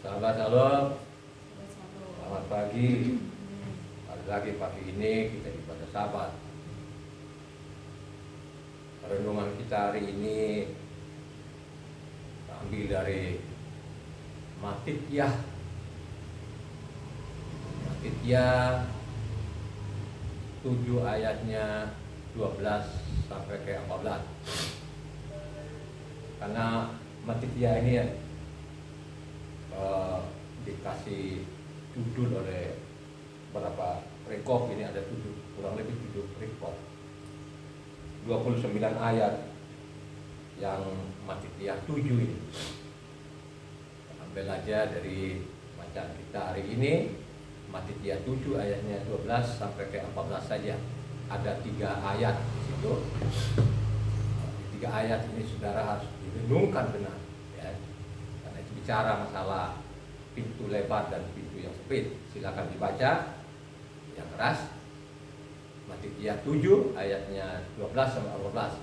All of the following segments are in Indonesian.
Sahabat Shalom, selamat pagi. Hari lagi pagi ini kita ibadah Sabat. Renungan kita hari ini ambil dari Matityah 7 ayatnya 12 sampai ke 14. Karena Matityah ini dikasih judul oleh beberapa rekop, ini ada kurang lebih 7 rekop, 29 ayat yang Matityah 7 ini. Ambil aja dari bacaan kita hari ini, Matityah 7 ayatnya 12 sampai ke 14 saja. Ada 3 ayat di situ. 3 ayat ini saudara harus direnungkan benar, ya. Karena itu bicara masalah pintu lebar dan pintu yang sempit. Silakan dibaca yang keras. Matityah 7 ayatnya 12 sampai 14.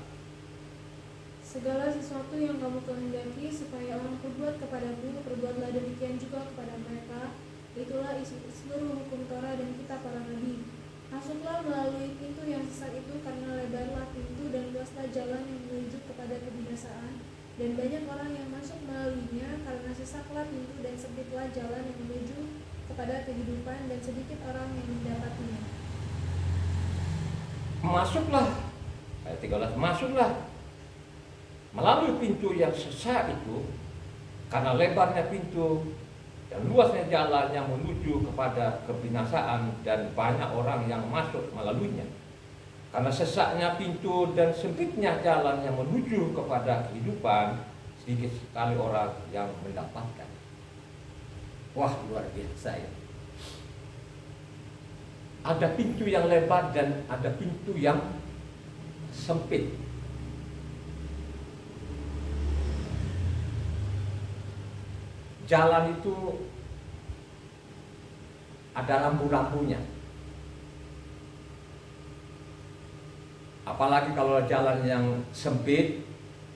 Segala sesuatu yang kamu kehendaki supaya orang perbuat kepadamu, perbuatlah demikian juga kepada mereka. Itulah isi seluruh hukum Torah dan kitab para nabi. Masuklah melalui pintu yang sesak itu, karena lebarlah pintu dan luaslah jalan yang menuju kepada kebinasaan, dan banyak orang yang masuk melaluinya. Karena sesaklah pintu dan sempitlah jalan yang menuju kepada kehidupan, dan sedikit orang yang mendapatinya. Masuklah, ayat 13, masuklah melalui pintu yang sesak itu, karena lebarnya pintu dan luasnya jalan yang menuju kepada kebinasaan, dan banyak orang yang masuk melaluinya. Karena sesaknya pintu dan sempitnya jalan yang menuju kepada kehidupan, sedikit sekali orang yang mendapatkan. Wah, luar biasa ya. Ada pintu yang lebar dan ada pintu yang sempit. Jalan itu ada rambu-rambunya. Apalagi kalau jalan yang sempit,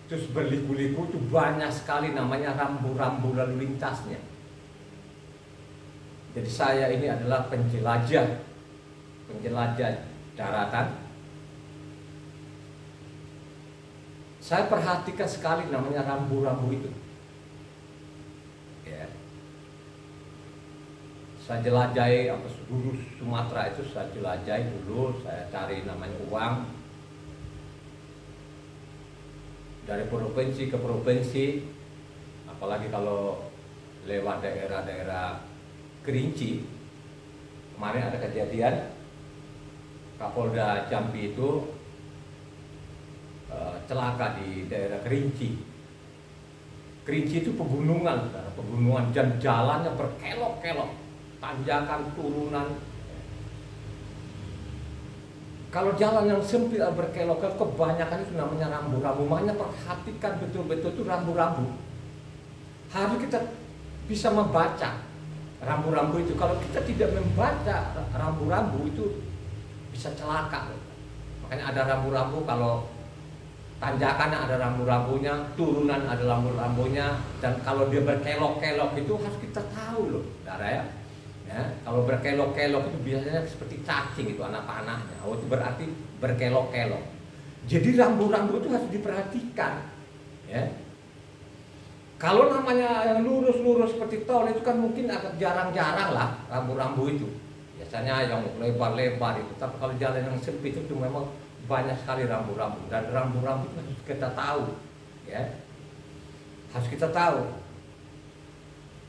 terus berliku-liku, itu banyak sekali namanya rambu-rambu lalu lintasnya. Jadi saya ini adalah penjelajah daratan. Saya perhatikan sekali namanya rambu-rambu itu. Ya. Saya jelajahi seluruh Sumatera itu, saya jelajahi dulu, saya cari namanya uang dari provinsi ke provinsi, apalagi kalau lewat daerah-daerah Kerinci. Kemarin ada kejadian Kapolda Jambi itu celaka di daerah Kerinci. Kerinci itu pegunungan dan jalannya berkelok-kelok, tanjakan, turunan. Kalau jalan yang sempit berkelok-kelok, kebanyakan itu namanya rambu-rambu. Makanya perhatikan betul-betul itu rambu-rambu. Harus kita bisa membaca rambu-rambu itu. Kalau kita tidak membaca rambu-rambu itu bisa celaka. Makanya ada rambu-rambu, kalau tanjakan ada rambu-rambunya, turunan ada rambu-rambunya, dan kalau dia berkelok-kelok itu harus kita tahu loh, saudara ya. Kalau berkelok-kelok itu biasanya seperti cacing itu anak-anaknya. Oh, itu berarti berkelok-kelok. Jadi rambu-rambu itu harus diperhatikan, ya. Kalau namanya yang lurus-lurus seperti tol itu kan mungkin agak jarang-jarang lah rambu-rambu itu. Biasanya yang lebar-lebar itu. Tapi kalau jalan yang sempit itu memang banyak sekali rambu-rambu, dan rambu-rambu itu harus kita tahu, ya. Harus kita tahu,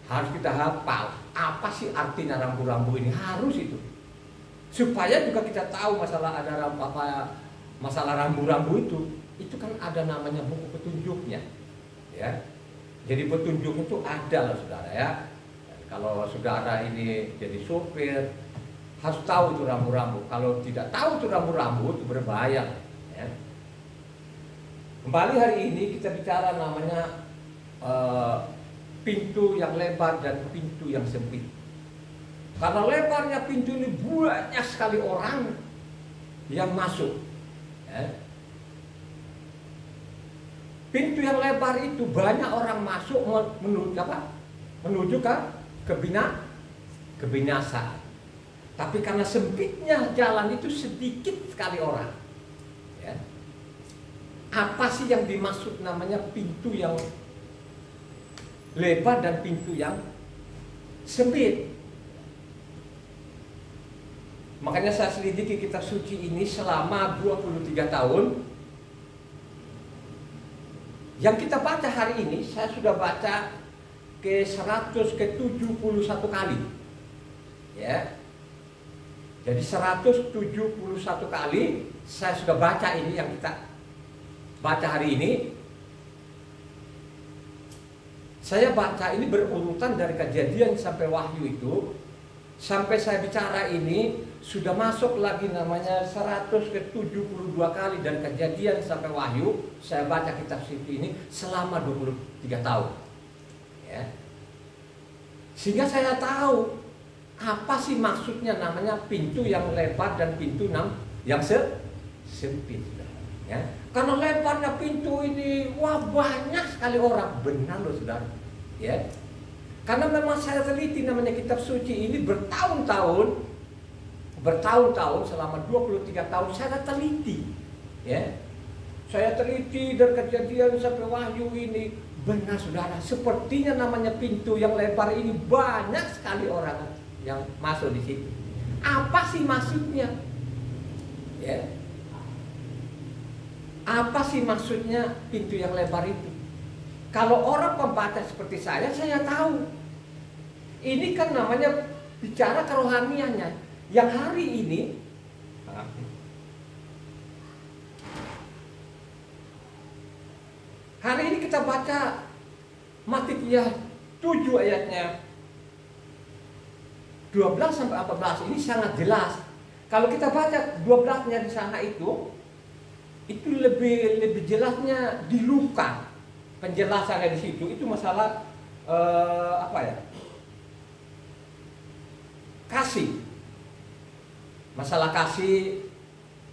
harus kita hafal apa sih artinya rambu-rambu ini, harus itu, supaya juga kita tahu masalah masalah rambu-rambu itu kan ada namanya buku petunjuknya, ya. Jadi petunjuk itu ada loh, saudara ya. Dan kalau saudara ini jadi sopir, harus tahu itu rambu-rambu. Kalau tidak tahu itu rambu-rambu, itu berbahaya, ya. Kembali hari ini kita bicara namanya pintu yang lebar dan pintu yang sempit. Karena lebarnya pintu ini banyak sekali orang yang masuk, ya. Pintu yang lebar itu banyak orang masuk menuju ke kebinasaan. Tapi karena sempitnya jalan itu sedikit sekali orang. Ya. Apa sih yang dimaksud namanya pintu yang lebar dan pintu yang sempit? Makanya saya selidiki kitab suci ini selama 23 tahun. Yang kita baca hari ini, saya sudah baca ke 171 kali. Ya. Jadi 171 kali saya sudah baca ini yang kita baca hari ini. Saya baca ini berurutan dari Kejadian sampai Wahyu itu. Sampai saya bicara ini sudah masuk lagi namanya 172 kali dari Kejadian sampai Wahyu. Saya baca kitab suci ini selama 23 tahun. Ya. Sehingga saya tahu apa sih maksudnya namanya pintu yang lebar dan pintu yang sempit. Ya. Karena lebarnya pintu ini, wah banyak sekali orang. Benar loh saudara. Ya. Karena memang saya teliti namanya kitab suci ini bertahun-tahun selama 23 tahun saya teliti. Ya. Saya teliti dari Kejadian sampai Wahyu ini. Benar saudara, sepertinya namanya pintu yang lebar ini banyak sekali orang yang masuk di situ. Apa sih maksudnya? Ya. Apa sih maksudnya pintu yang lebar itu? Kalau orang pembaca seperti saya tahu. Ini kan namanya bicara kerohaniannya. Yang hari ini kita baca Matius 7 ayatnya 12 sampai 14 ini sangat jelas. Kalau kita baca 12-nya di sana itu lebih jelasnya di Luka. Penjelasannya di situ itu masalah kasih. Masalah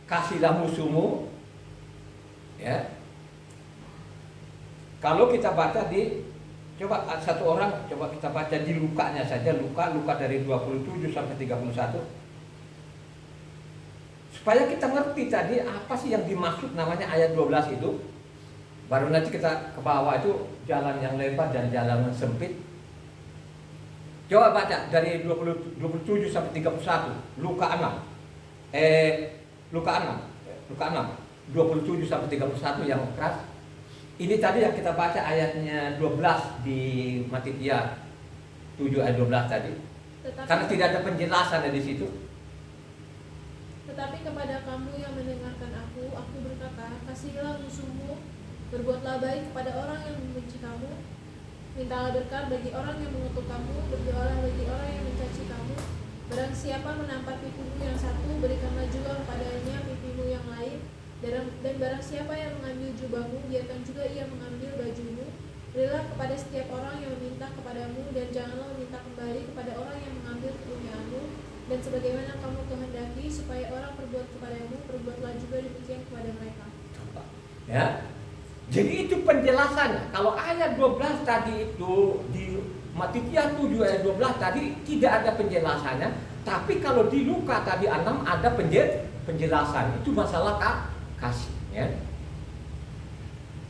kasihlah musuhmu. Ya. Kalau kita baca coba satu orang coba kita baca di Lukanya saja, Luka dari 27 sampai 31. Supaya kita ngerti tadi apa sih yang dimaksud namanya ayat 12 itu. Baru nanti kita ke bawah itu jalan yang lebar dan jalan yang sempit. Coba baca dari 27 sampai 31, Luka 6. Luka 6, 27 sampai 31 yang keras. Ini tadi yang kita baca ayatnya 12 di Matius 7 ayat 12 tadi. Karena tidak ada penjelasan di situ. Tetapi kepada kamu yang mendengarkan aku berkata, kasihilah musuhmu, berbuatlah baik kepada orang yang membenci kamu, mintalah berkat bagi orang yang mengutuk kamu, berdoalah bagi orang yang mencaci kamu. Barang siapa menampar pipimu yang satu, berikanlah juga kepadanya pipimu yang lain. Dan barang siapa yang mengambil jubahmu, biarkan juga ia mengambil bajumu. Berilah kepada setiap orang yang meminta kepadamu, dan janganlah meminta kembali kepada orang yang mengambil kepunyaanmu. Dan sebagaimana kamu kehendaki supaya orang berbuat kepadamu, perbuatlah juga demikian kepada mereka. Ya. Jadi itu penjelasannya. Kalau ayat 12 tadi itu di Matius 7 ayat 12 tadi tidak ada penjelasannya, tapi kalau di Luka tadi 6 ada penjelasan. Itu masalah kasih, ya.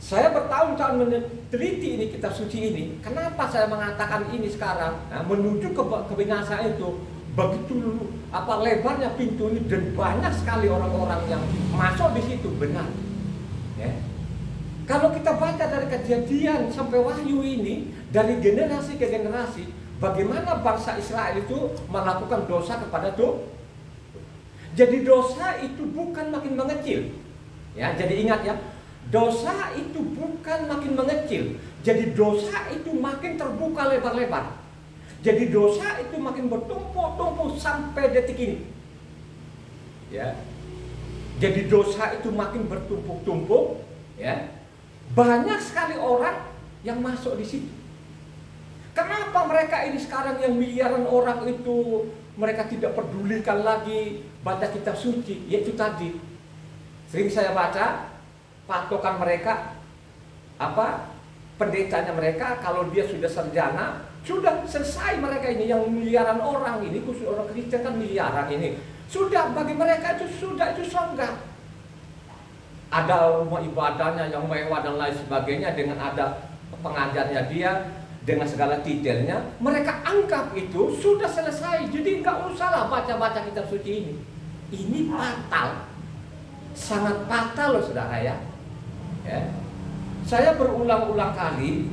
Saya bertahun-tahun meneliti ini kitab suci ini. Kenapa saya mengatakan ini sekarang? Nah, menuju ke kebinasaan itu begitu lebarnya pintu ini dan banyak sekali orang-orang yang masuk di situ, benar. Ya. Kalau kita baca dari Kejadian sampai Wahyu ini, dari generasi ke generasi, bagaimana bangsa Israel itu melakukan dosa kepada Tuhan. Jadi dosa itu bukan makin mengecil. Ya, jadi ingat ya, dosa itu bukan makin mengecil. Jadi dosa itu makin terbuka lebar-lebar. Jadi dosa itu makin bertumpuk-tumpuk sampai detik ini. Ya. Jadi dosa itu makin bertumpuk-tumpuk, ya. Banyak sekali orang yang masuk di situ. Kenapa mereka ini sekarang yang miliaran orang itu mereka tidak pedulikan lagi baca kitab suci? Yaitu tadi sering saya baca patokan mereka pendetanya mereka, kalau dia sudah sarjana, sudah selesai mereka ini. Yang miliaran orang ini, khusus orang Kristen kan miliaran ini, sudah bagi mereka itu sudah, itu surga. Ada rumah ibadahnya yang mewah dan lain sebagainya, dengan ada pengajarnya dia, dengan segala detailnya, mereka anggap itu sudah selesai. Jadi nggak usahlah baca-baca kitab suci ini. Ini fatal, sangat fatal loh saudara ya. Saya berulang-ulang kali,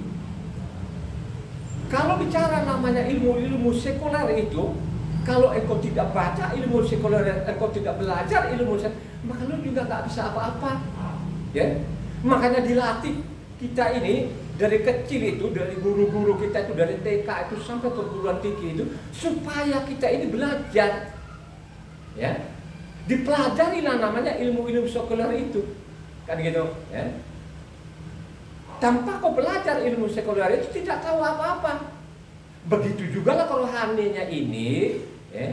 kalau bicara namanya ilmu-ilmu sekuler itu, kalau engkau tidak baca ilmu sekuler, engkau tidak belajar ilmu sekuler, maka lu juga nggak bisa apa-apa. Ya, makanya dilatih kita ini dari kecil itu, dari guru-guru kita itu, dari TK itu sampai perguruan tinggi itu, supaya kita ini belajar, ya, dipelajarilah namanya ilmu-ilmu sekuler itu, kan gitu, ya. Tanpa kau belajar ilmu sekuler itu tidak tahu apa-apa. Begitu juga lah kerohaninya ini, ya.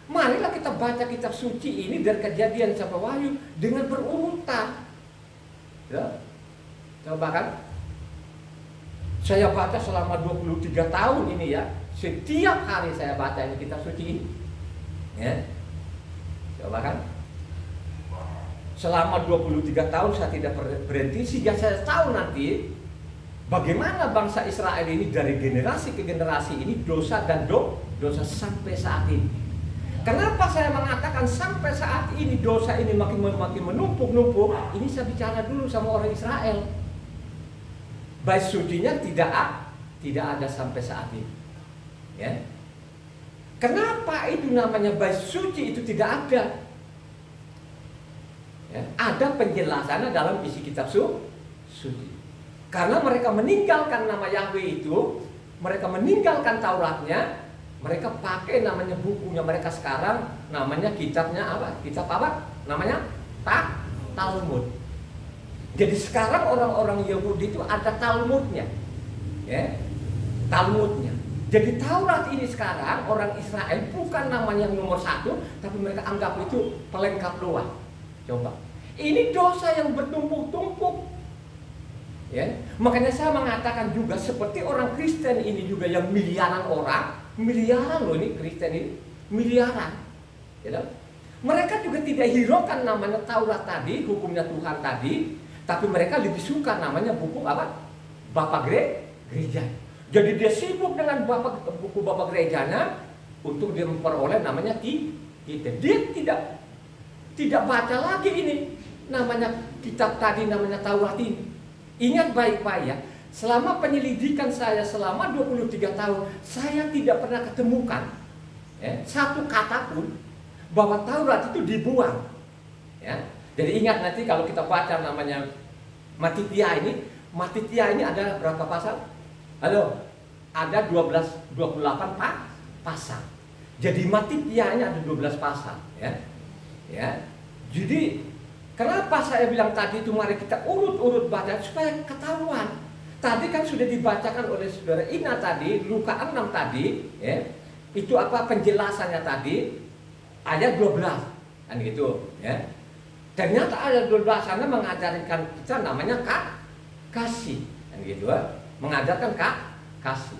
Marilah kita baca kitab suci ini dari Kejadian sampai Wahyu dengan berurutan. Ya. Coba kan, saya baca selama 23 tahun ini ya, setiap hari saya baca ini kitab suci ini, ya. Coba kan, selama 23 tahun saya tidak berhenti, sehingga saya tahu nanti bagaimana bangsa Israel ini dari generasi ke generasi ini dosa dan dosa sampai saat ini. Kenapa saya mengatakan sampai saat ini dosa ini makin menumpuk-numpuk? Ini saya bicara dulu sama orang Israel. Bait sucinya tidak ada sampai saat ini. Ya. Kenapa itu namanya bait suci itu tidak ada? Ya, ada penjelasannya dalam isi kitab suci. Karena mereka meninggalkan nama Yahweh itu, mereka meninggalkan Tauratnya, mereka pakai namanya bukunya mereka sekarang, namanya kitabnya apa? Kitab apa? Namanya Talmud. Jadi sekarang orang-orang Yahudi itu ada Talmudnya, ya, Talmudnya. Jadi Taurat ini sekarang orang Israel bukan namanya nomor 1, tapi mereka anggap itu pelengkap doang. Coba, ini dosa yang bertumpuk-tumpuk. Ya, makanya saya mengatakan juga seperti orang Kristen ini juga yang miliaran orang, miliaran loh ini Kristen ini, miliaran. Ya, mereka juga tidak hiraukan namanya Taurat tadi, hukumnya Tuhan tadi, tapi mereka lebih suka namanya buku apa? Bapak gereja. Jadi dia sibuk dengan buku bapak gerejanya untuk dia memperoleh namanya kita. Dia tidak baca lagi ini namanya kitab tadi, namanya Taurat ini. Ingat baik-baik ya, selama penyelidikan saya selama 23 tahun, saya tidak pernah ketemukan ya, satu kata pun bahwa Taurat itu dibuang. Ya. Jadi ingat nanti kalau kita baca namanya Matitya ini ada berapa pasal? Halo, ada 28 pasal. Jadi Matitya ini ada 12 pasal. Ya. Ya. Jadi kenapa saya bilang tadi itu mari kita urut-urut baca supaya ketahuan. Tadi kan sudah dibacakan oleh saudara Ina tadi, Luka 6 tadi, ya. Itu apa penjelasannya tadi? Ayat 12. Kan gitu, ya. Ternyata ayat 12 sana mengajarkan kita namanya kasih. Kan gitu, ya. Mengajarkan kasih.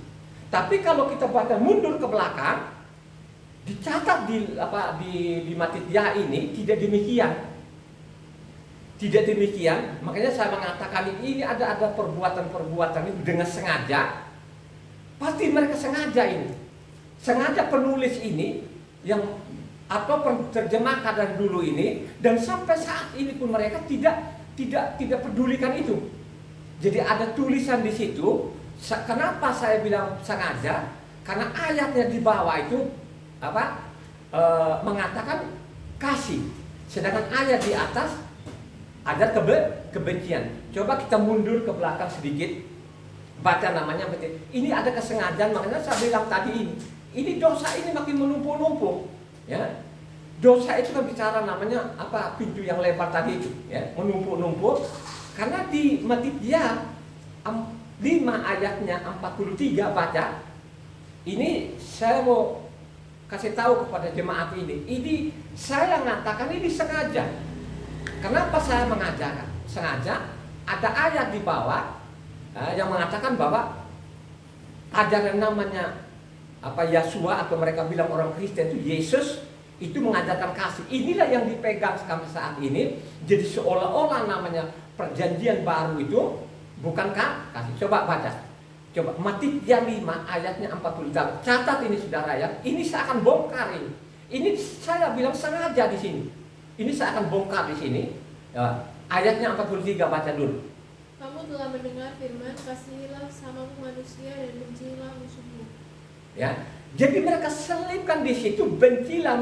Tapi kalau kita baca mundur ke belakang, dicatat di Matitya ini tidak demikian. Tidak demikian, makanya saya mengatakan ini ada perbuatan-perbuatan itu dengan sengaja. Pasti mereka sengaja ini. Sengaja penulis ini yang atau terjemahkan dari dulu ini, dan sampai saat ini pun mereka tidak pedulikan itu. Jadi ada tulisan di situ. Kenapa saya bilang sengaja? Karena ayatnya di bawah itu mengatakan kasih, sedangkan ayat di atas ada kebencian. Coba kita mundur ke belakang sedikit, baca namanya. Ini ada kesengajaan, makanya saya bilang tadi ini dosa ini makin menumpuk-numpuk. Ya, dosa itu kan bicara namanya apa? Pintu yang lebar tadi itu, ya, menumpuk-numpuk. Karena di Matitya 5 ayatnya 43 baca. Ini saya mau kasih tahu kepada jemaat ini. Ini saya mengatakan ini sengaja. Kenapa saya mengajarkan? Sengaja ada ayat di bawah yang mengatakan bahwa ajaran namanya Yesua, atau mereka bilang orang Kristen itu Yesus itu mengajarkan kasih. Inilah yang dipegang sampai saat ini. Jadi seolah-olah namanya perjanjian baru itu bukankah kasih. Coba baca. Coba Matius 5 ayatnya 43. Catat ini saudara ya. Ini saya akan bongkar ini. Ini saya bilang sengaja di sini. Ini saya akan bongkar di sini. Ya, ayatnya 43 baca dulu. Kamu telah mendengar firman, kasihilah samamu manusia dan bencilah musuhmu. Ya, jadi mereka selipkan di situ bencilah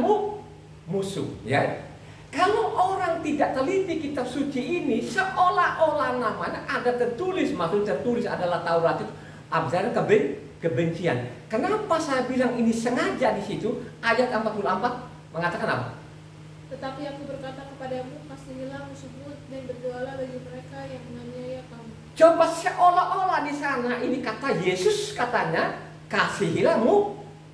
musuh. Ya, kalau orang tidak teliti kitab suci ini, seolah-olah namanya ada tertulis, maksud tertulis adalah Taurat itu ajaran kebencian. Kenapa saya bilang ini sengaja di situ? Ayat 44 mengatakan apa? Tetapi aku berkata kepadamu, kasihilah musuhmu dan berdoalah bagi mereka yang menganiaya kamu. Coba seolah-olah di sana ini kata Yesus katanya kasihilah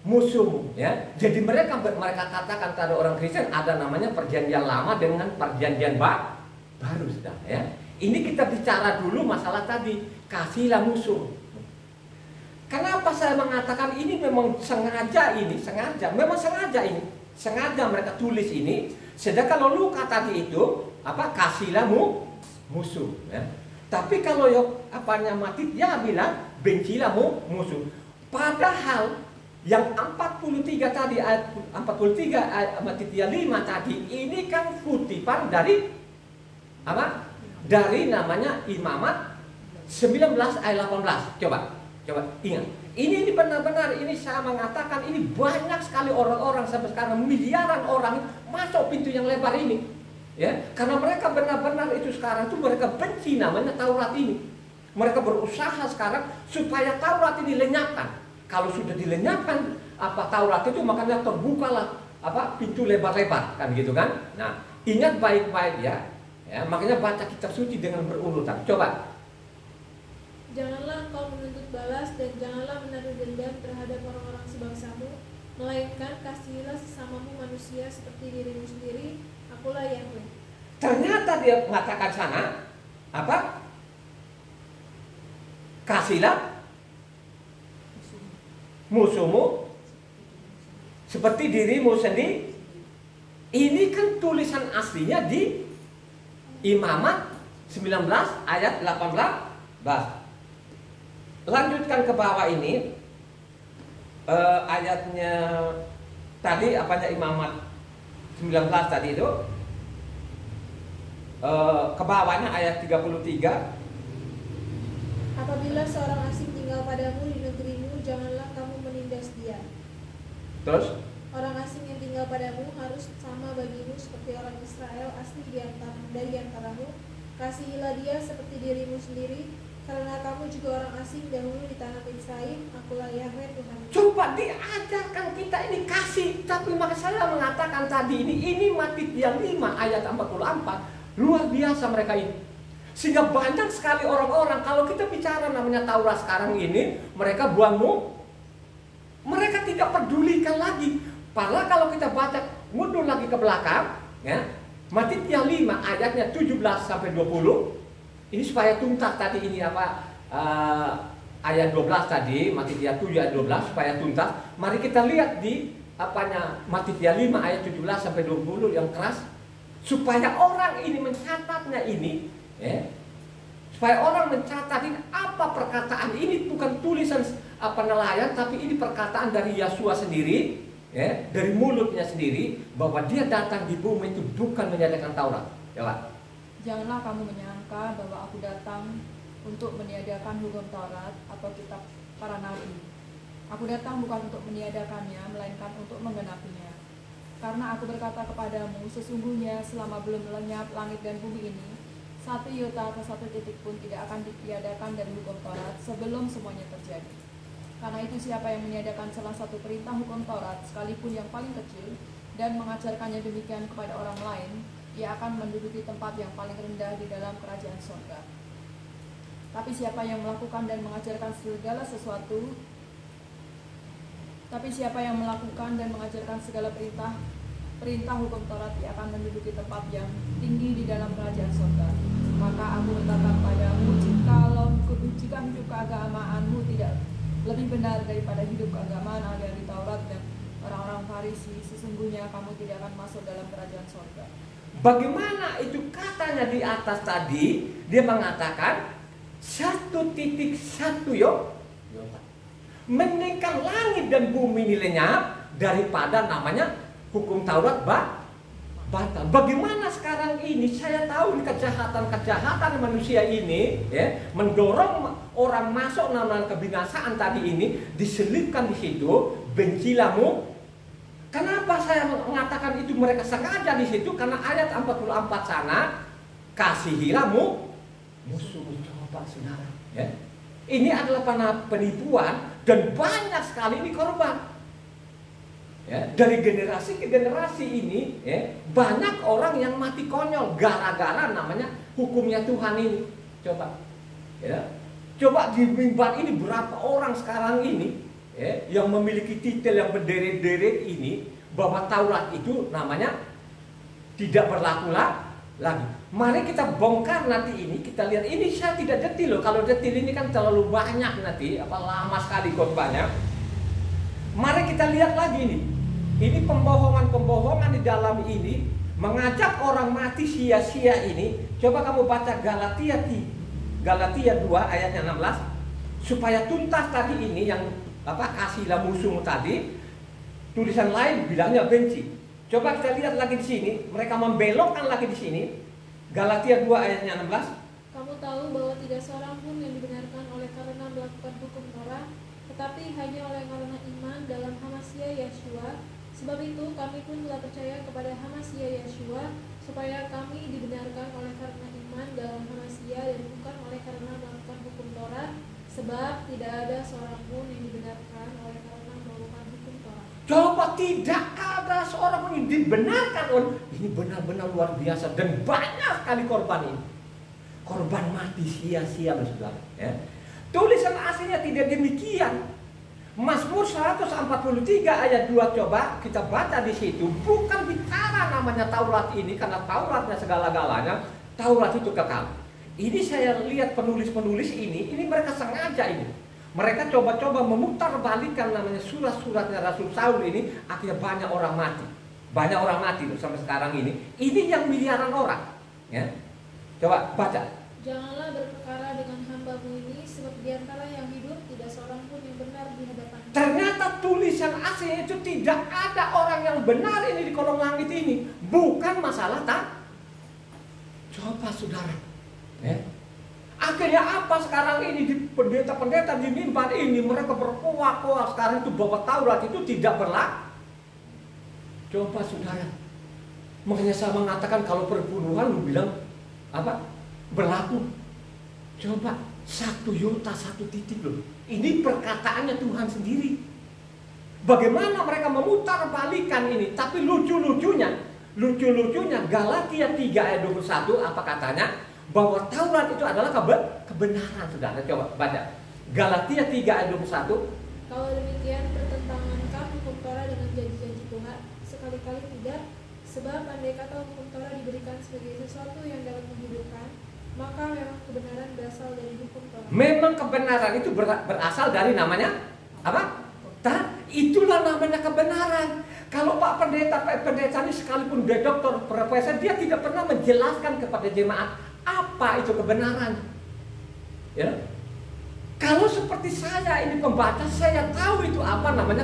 musuhmu, ya. Jadi mereka katakan pada orang Kristen ada namanya perjanjian lama dengan perjanjian baru, sudah ya. Ini kita bicara dulu masalah tadi kasihilah musuh. Kenapa saya mengatakan ini memang sengaja mereka tulis ini. Sedangkan kalau Luka tadi itu kasihlah musuh, ya. Tapi kalau Matius dia bilang bencilah musuh. Padahal yang 43 tadi ayat 43 ayat Matius 5 tadi ini kan kutipan dari Dari namanya Imamat 19 ayat 18. Coba ingat. Ini benar-benar ini saya mengatakan ini banyak sekali orang-orang sampai sekarang miliaran orang masuk pintu yang lebar ini. Ya, karena mereka benar-benar itu sekarang itu mereka benci namanya Taurat ini. Mereka berusaha sekarang supaya Taurat ini lenyapkan. Kalau sudah dilenyapkan Taurat itu makanya terbukalah pintu lebar-lebar kan gitu kan. Nah, ingat baik-baik ya. Ya, makanya baca kitab suci dengan berurutan. Coba. Janganlah engkau menuntut balas dan janganlah menaruh dendam terhadap orang-orang sebangsamu, melainkan kasihilah sesamamu manusia seperti dirimu sendiri. Akulah Yahweh. Ternyata dia mengatakan sana kasihlah musuhmu seperti dirimu sendiri. Ini kan tulisan aslinya di Imamat 19 ayat 18. Lanjutkan ke bawah ini ayatnya tadi Imamat 19 tadi itu ke bawahnya ayat 33. Apabila seorang asing tinggal padamu di negerimu, janganlah kamu menindas dia. Terus Orang asing yang tinggal padamu harus sama bagimu seperti orang Israel asli dari antaramu. Kasihilah dia seperti dirimu sendiri, karena kamu juga orang asing dahulu di tanah Misraim. Akulah Yahweh Tuhan. Coba diajarkan kita ini kasih. Tapi maka saya mengatakan tadi ini Matius 5 ayat 44. Luar biasa mereka ini. Sehingga banyak sekali orang-orang kalau kita bicara namanya Taurat sekarang ini, mereka mereka tidak pedulikan lagi. Padahal kalau kita baca mundur lagi ke belakang, ya, Matius 5 ayatnya 17 sampai 20. Ini supaya tuntas tadi ini ayat 12 tadi, Matius 7 ayat 12 supaya tuntas. Mari kita lihat di Matius 5 ayat 17 sampai 20 yang keras supaya orang ini mencatatnya ini, ya. Supaya orang mencatat ini apa perkataan ini bukan tulisan nelayan, tapi ini perkataan dari Yesua sendiri, ya, dari mulutnya sendiri bahwa dia datang di bumi itu bukan menyediakan Taurat. Coba. Janganlah kamu menyangka bahwa aku datang untuk meniadakan hukum Taurat atau kitab para nabi. Aku datang bukan untuk meniadakannya, melainkan untuk menggenapinya. Karena aku berkata kepadamu, sesungguhnya selama belum lenyap langit dan bumi ini, satu iota atau satu titik pun tidak akan ditiadakan dari hukum Taurat sebelum semuanya terjadi. Karena itu siapa yang meniadakan salah satu perintah hukum Taurat, sekalipun yang paling kecil, dan mengajarkannya demikian kepada orang lain, ia akan menduduki tempat yang paling rendah di dalam kerajaan surga. Tapi siapa yang melakukan dan mengajarkan segala perintah perintah hukum Taurat ia akan menduduki tempat yang tinggi di dalam kerajaan surga. Maka aku berkata padamu, jika hidup keagamaanmu tidak lebih benar daripada hidup keagamaan ahli Taurat dan orang-orang Farisi, sesungguhnya kamu tidak akan masuk dalam kerajaan surga. Bagaimana itu katanya di atas tadi, dia mengatakan 1.1 mendingkan langit dan bumi ini lenyap daripada namanya hukum Taurat batal. Bagaimana sekarang ini saya tahu kejahatan manusia ini ya, mendorong orang masuk dalam kebinasaan tadi ini, diselipkan di situ, bencilamu. Kenapa saya mengatakan itu mereka sengaja di situ? Karena ayat 44 sana, kasihilah musuh. Coba saudara, ya. Ini adalah penipuan dan banyak sekali ini korban. Ya, dari generasi ke generasi ini, ya, banyak orang yang mati konyol gara-gara namanya hukumnya Tuhan ini. Coba, ya, coba di mimbar ini berapa orang sekarang ini, ya, yang memiliki titel yang berderet-deret ini, bahwa Taurat itu namanya tidak berlaku lagi. Mari kita bongkar nanti ini, kita lihat ini. Saya tidak detil loh, kalau detil ini kan terlalu banyak nanti, lama sekali khotbahnya. Mari kita lihat lagi ini. Ini pembohongan-pembohongan di dalam ini, mengajak orang mati sia-sia ini. Coba kamu baca Galatia 2 ayatnya 16, supaya tuntas tadi ini yang kasihlah musuhmu tadi. Tulisan lain bilangnya benci. Coba kita lihat lagi di sini, mereka membelokkan lagi di sini. Galatia 2 ayatnya 16. Kamu tahu bahwa tidak seorang pun yang dibenarkan oleh karena melakukan hukum Torah, tetapi hanya oleh karena iman dalam Hamasya Yeshua. Sebab itu kami pun telah percaya kepada Hamasya Yeshua, supaya kami dibenarkan oleh karena iman dalam Hamasya dan bukan oleh karena melakukan hukum Torah. Sebab tidak ada seorang pun yang dibenarkan oleh karena melakukan hukum Torah. Coba, tidak ada seorang pun yang dibenarkan. Ini benar-benar luar biasa dan banyak sekali korban ini. Korban mati sia-sia, saudara. Ya. Tulisan aslinya tidak demikian. Mazmur 143 ayat 2, coba kita baca di situ. Bukan bicara namanya Taurat ini, karena Tauratnya segala-galanya. Taurat itu kekal. Ini saya lihat penulis-penulis ini mereka sengaja ini. Mereka coba-coba memutarbalikkan namanya surat-suratnya Rasul Saul ini, akhirnya banyak orang mati. Banyak orang mati loh sampai sekarang ini. Ini yang miliaran orang. Ya. Coba baca. Janganlah berperkara dengan hamba-Mu ini, sebab di antara yang hidup tidak seorang pun yang benar di hadapan. Ternyata tulisan asli itu tidak ada orang yang benar ini di kolong langit ini. Bukan masalah tak. Coba saudara. Ya. Akhirnya apa sekarang ini di pendeta-pendeta di mimbar ini, mereka berkuah-kuah sekarang itu bahwa Taurat itu tidak berlaku. Coba saudara. Makanya saya mengatakan kalau perburuan lu bilang apa? Berlaku. Coba 1 yota 1 titik loh. Ini perkataannya Tuhan sendiri. Bagaimana mereka memutarbalikkan ini? Tapi lucunya Galatia 3 ayat 21 apa katanya? Bahwa Taurat itu adalah kebenaran, saudara. Coba baca Galatia 3 ayat 21. Kalau demikian, pertentangankah hukum Torah dengan janji-janji Tuhan? Sekali-kali tidak. Sebab andai kata hukum Torah diberikan sebagai sesuatu yang dapat menghidupkan, maka memang kebenaran berasal dari hukum Torah. Memang kebenaran itu berasal dari namanya apa? Itulah namanya kebenaran. Kalau Pak pendeta ini sekalipun dia doktor profesor, dia tidak pernah menjelaskan kepada jemaat apa itu kebenaran. Ya. Kalau seperti saya ini pembaca, saya tahu itu apa namanya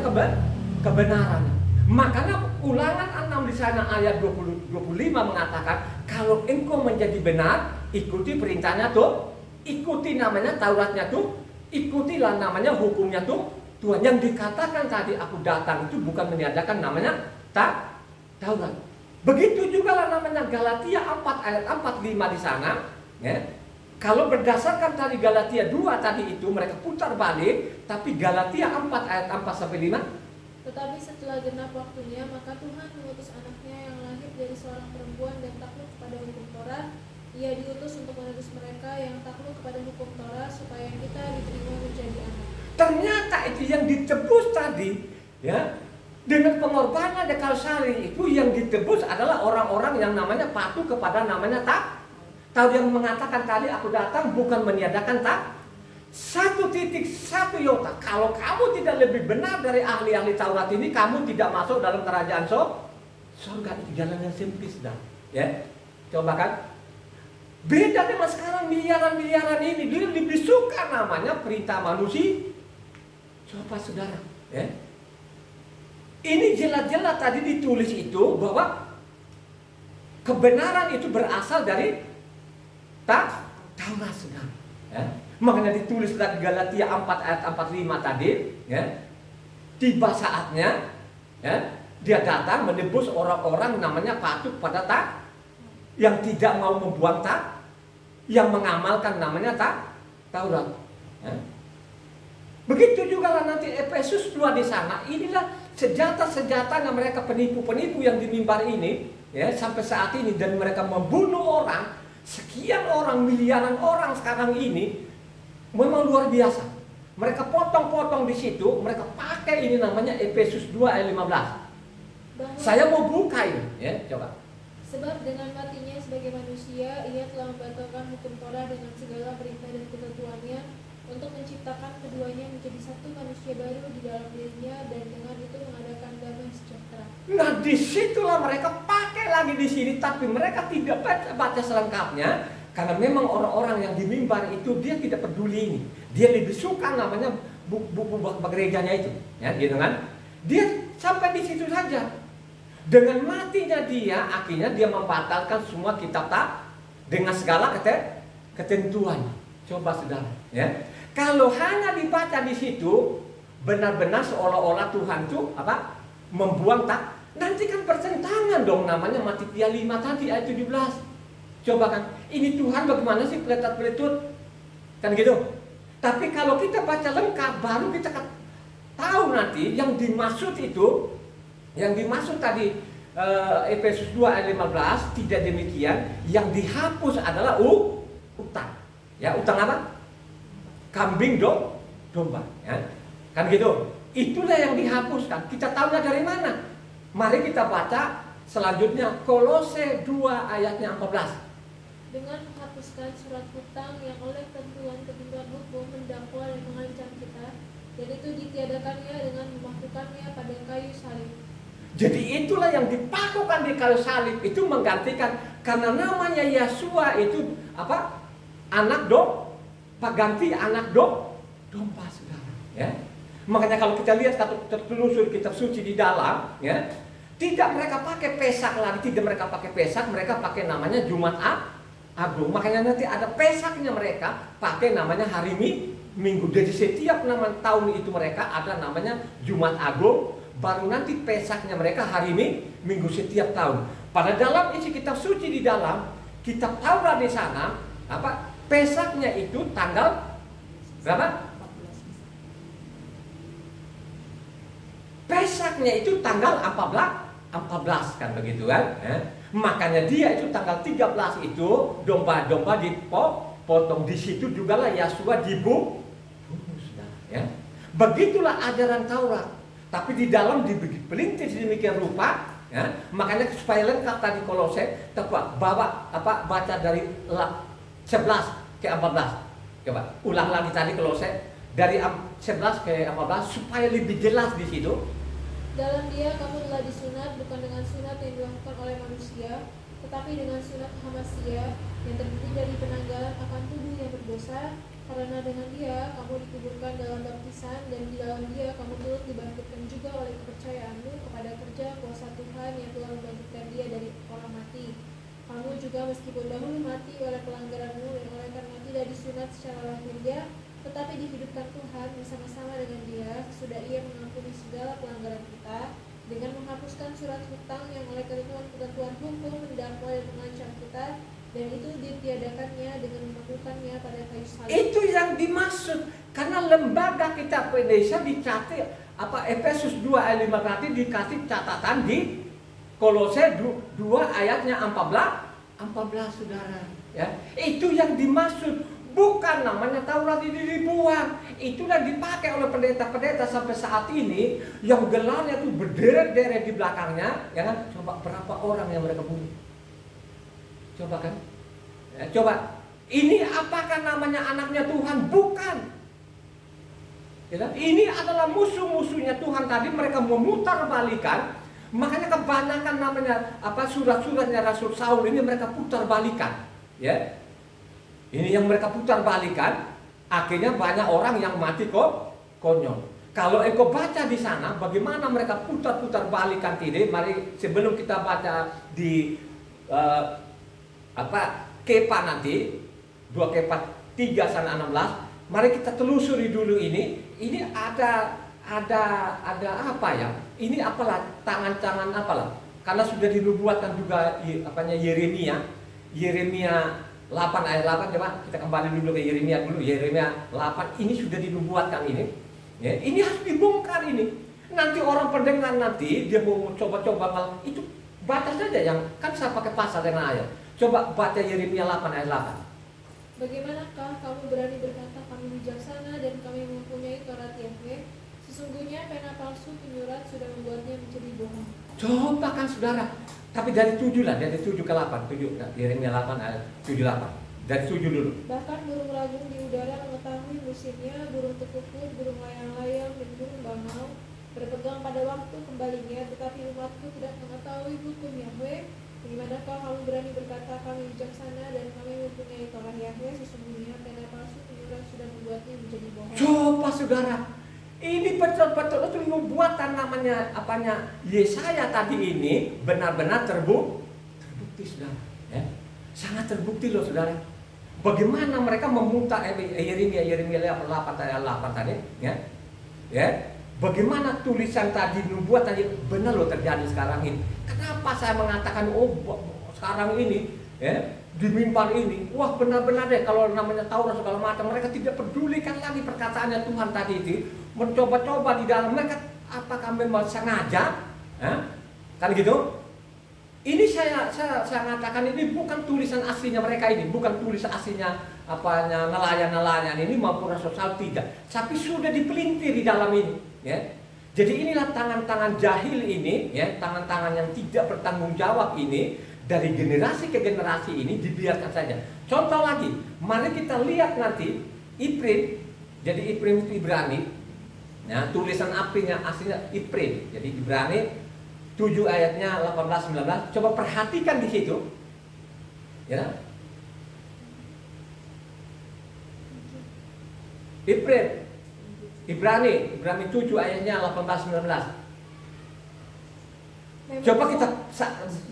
kebenaran. Makanya Ulangan 6 di sana ayat 25 mengatakan, kalau engkau menjadi benar, ikuti perintahnya tuh, ikuti namanya Tauratnya tuh, ikutilah namanya hukumnya tuh Tuhan. Yang dikatakan tadi aku datang itu bukan meniadakan namanya Taurat. Begitu juga lah namanya Galatia 4 ayat 45 di sana, ya. Kalau berdasarkan tadi Galatia 2 tadi itu mereka putar balik, tapi Galatia 4 ayat 4 sampai 5. Tetapi setelah genap waktunya, maka Tuhan mengutus anaknya yang lahir dari seorang perempuan dan takluk kepada hukum Torah. Ia diutus untuk menebus mereka yang takluk kepada hukum Torah, supaya kita diterima menjadi anak. Ternyata itu yang ditebus tadi, ya, Dengan pengorbanan di kayu salib itu yang ditebus adalah orang-orang yang namanya patuh kepada namanya Tahu yang mengatakan tadi aku datang bukan meniadakan 1.1 iota. Kalau kamu tidak lebih benar dari ahli-ahli Taurat ini, kamu tidak masuk dalam kerajaan surga. Itu jalan yang sempit, dah. Ya, coba kan. Beda dengan sekarang miliaran-miliaran ini, dia lebih suka namanya perintah manusia. Coba saudara, ya. Ini jelas-jelas tadi ditulis itu bahwa kebenaran itu berasal dari Taurat, saudara. Ya. Makanya ditulis lagi Galatia 4 ayat 45 tadi, ya. Tiba saatnya, ya, dia datang menebus orang-orang namanya patuh pada yang tidak mau membuang yang mengamalkan namanya Taurat. Ya. Begitu juga lah nanti Efesus 2 di sana. Inilah senjata-senjata yang mereka penipu-penipu yang di mimbar ini, ya, sampai saat ini, dan mereka membunuh orang, sekian orang, miliaran orang sekarang ini, memang luar biasa. Mereka potong-potong di situ, mereka pakai ini namanya Efesus 2 ayat 15. Saya mau buka ini, ya, coba. Sebab dengan matinya sebagai manusia, ia telah membatalkan hukum Torah dengan segala perintah dan ketentuannya, untuk menciptakan keduanya menjadi satu manusia baru di dalam dirinya, dan dengan itu mengadakan damai sejahtera. Nah, disitulah mereka pakai lagi di sini, tapi mereka tidak baca selengkapnya, karena memang orang-orang yang di mimbar itu dia tidak peduli ini. Dia lebih suka namanya buku gerejanya itu, ya, gitu kan? Dia sampai di situ saja. Dengan matinya dia, akhirnya dia membatalkan semua kitab dengan segala ketentuan. Coba saudara, ya. Kalau hanya dibaca di situ, benar-benar seolah-olah Tuhan itu membuang nanti kan bertentangan dong namanya Matitia 5 tadi ayat 17. Coba kan, ini Tuhan bagaimana sih peletot-peletut? Kan gitu. Tapi kalau kita baca lengkap, baru kita tahu nanti yang dimaksud itu, yang dimaksud tadi Efesus 2 ayat 15, tidak demikian. Yang dihapus adalah utang. Ya, utang apa? Kambing domba, ya. Kan gitu. Itulah yang dihapuskan. Kita tahunya dari mana? Mari kita baca selanjutnya Kolose 2 ayatnya 14. Dengan menghapuskan surat hutang yang oleh ketentuan hukum mendakwa dan mengancam kita, dan itu ditiadakannya dengan memakukannya pada kayu salib. Jadi itulah yang dipakukan di kayu salib itu menggantikan, karena namanya Yesua itu apa? Anak ganti anak domba, saudara. Ya. Makanya kalau kita lihat telusur kitab suci di dalam, ya, tidak mereka pakai Pesak lagi, tidak mereka pakai Pesak, mereka pakai namanya Jumat Agung. Makanya nanti ada Pesaknya mereka pakai namanya hari Minggu. Jadi setiap nama tahun itu mereka ada namanya Jumat Agung. Baru nanti Pesaknya mereka hari Minggu setiap tahun. Pada dalam isi kitab suci di dalam kitab Taurat di sana, Pesaknya itu tanggal berapa? Pesaknya itu tanggal 14 kan begitu kan? Makanya dia itu tanggal 13 itu domba-domba dipotong, di situ juga lah Yesua dibunuh, ya. Begitulah ajaran Taurat. Tapi di dalam dipelintir sedemikian rupa, ya. Makanya supaya lengkap tadi Kolose, baca dari 11 ke 14. Coba ulang lagi tadi Kolose dari 11 ke 14 supaya lebih jelas di situ. Dalam dia kamu telah disunat bukan dengan sunat yang dilakukan oleh manusia, tetapi dengan sunat Hamasia yang terdiri dari penanggalan akan tubuh yang berdosa. Karena dengan dia kamu dikuburkan dalam baptisan, dan di dalam dia kamu turut dibangkitkan juga oleh kepercayaanmu kepada kerja kuasa Tuhan yang telah membangkitkan dia dari orang mati. Kamu juga meskipun dahulu mati oleh pelanggaranmu dan oleh karena tidak disunat secara lahiriah, tetapi dihidupkan Tuhan bersama-sama dengan dia, sudah ia mengampuni segala pelanggaran kita, dengan menghapuskan surat hutang yang oleh ketentuan hukum mendakwa dan mengancam kita, dan itu ditiadakannya dengan memakukannya pada kayu salib. Itu yang dimaksud, karena lembaga kitab Indonesia dicatat Efesus 2 ayat 5 nanti dikasih catatan di Kolose 2 ayatnya 14 saudara, ya. Itu yang dimaksud, Bukan, namanya Taurat ini dibuang. Itulah dipakai oleh pendeta-pendeta sampai saat ini, yang gelarnya tuh berderet-deret di belakangnya, ya kan? Coba berapa orang yang mereka bunuh? Coba kan? Ya, coba. Ini apakah namanya anaknya Tuhan? Bukan. Ya kan? Ini adalah musuh-musuhnya Tuhan tadi, mereka memutar balikan. Makanya kebanyakan namanya surat-suratnya Rasul Saul ini mereka putar balikan. Ya. Ini yang mereka putar balikan, akhirnya banyak orang yang mati kok konyol. Kalau engkau baca di sana, bagaimana mereka putar-putar balikan ini? Mari sebelum kita baca di Kepa nanti 2 Kepa 3 sana 16, mari kita telusuri dulu ini. Ini ada apa ya? Ini apalah tangan-tangan apalah? Karena sudah dinubuatkan juga Yeremia 8 ayat 8, coba kita kembali dulu ke Yeremia dulu. Yeremia 8 ini sudah dinubuatkan ini. Ya, ini harus dibongkar ini. Nanti orang pendengar nanti dia mau coba-coba itu baca saja yang kan saya pakai pasal dengan ayat. Coba baca Yeremia 8 ayat 8. Bagaimanakah kamu berani berkata kami bijaksana dan kami mempunyai Taurat Yahwe? Sesungguhnya pena palsu penyurat sudah membuatnya menjadi bohong. Coba kan saudara. Tapi dari 7 lah, dari 7 ke 8, 7, Yeremia 8 ayat 7 8. Dari 7 dulu. Bahkan burung ragung di udara mengetahui musimnya, burung tekukut, burung layang-layang, dan burung bangau berpegang pada waktu kembalinya, tetapi umatku tidak mengetahui hukum Yahwe. Bagaimanakah kamu berani berkata kami bijaksana dan kami mempunyai Taurat Yahwe? Sesungguhnya pena palsu penyurat sudah membuatnya menjadi bohong. Coba saudara. Ini betul-betul itu nubuatan namanya Yesaya tadi ini benar-benar terbukti saudara. Ya. Sangat terbukti loh saudara. Bagaimana mereka memutar Yeremia 8 ayat 8 tadi, ya. Ya. Bagaimana tulisan tadi nubuatan tadi benar loh terjadi sekarang ini. Kenapa saya mengatakan sekarang ini, ya, di mimbar ini, wah benar-benar deh kalau namanya Taurat segala macam mereka tidak pedulikan lagi perkataannya Tuhan tadi itu. Mencoba-coba di dalam mereka, apakah memang sengaja? Kan gitu? Ini saya katakan ini bukan tulisan aslinya mereka ini, bukan tulisan aslinya nelayan-nelayan ini maupun Rasul Saul, tidak. Tapi sudah dipelintir di dalam ini, ya. Jadi inilah tangan-tangan jahil ini, ya, tangan-tangan yang tidak bertanggung jawab ini dari generasi ke generasi ini dibiarkan saja. Contoh lagi, mari kita lihat nanti Iprim, jadi Iprim itu Ibrani. Nah, tulisan aslinya Iprim. Jadi Ibrani 7 ayatnya 18 19. Coba perhatikan di situ. Ya. Iprim. Ibrani 7 ayatnya 18 19. Coba kita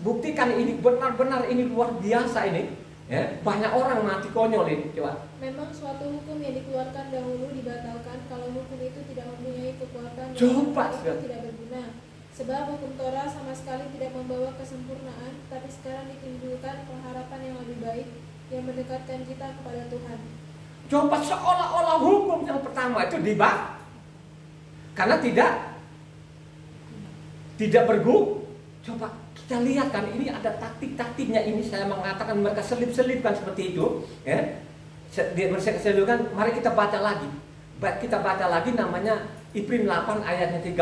buktikan ini benar-benar ini luar biasa ini. Ya, banyak orang mati konyol ini, coba. Memang suatu hukum yang dikeluarkan dahulu dibatalkan kalau hukum itu tidak mempunyai kekuatan dan Coba, itu tidak berguna. Sebab hukum Torah sama sekali tidak membawa kesempurnaan, tapi sekarang ditimbulkan pengharapan yang lebih baik yang mendekatkan kita kepada Tuhan. Coba seolah-olah hukum yang pertama itu karena tidak berguna. Coba kita lihat kan ini ada taktik-taktiknya ini, saya mengatakan mereka selip-selipkan seperti itu, ya. Mereka selipkan, mari kita baca lagi. Kita baca lagi namanya Iprim 8 ayatnya 13.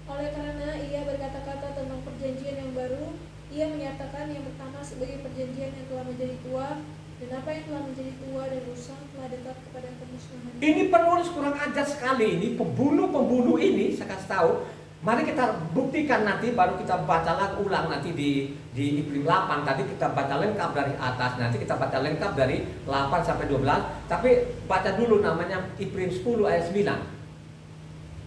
Oleh karena ia berkata-kata tentang perjanjian yang baru, ia menyatakan yang pertama sebagai perjanjian yang telah menjadi tua, dan apa yang telah menjadi tua dan usang telah dekat kepada kemusnahan. Ini penulis kurang ajar sekali ini, pembunuh ini saya kasih tahu. Mari kita buktikan nanti, baru kita baca lagi ulang nanti di Iprim 8. Tadi kita baca lengkap dari atas, nanti kita baca lengkap dari 8 sampai 12. Tapi baca dulu namanya Iprim 10 ayat 9.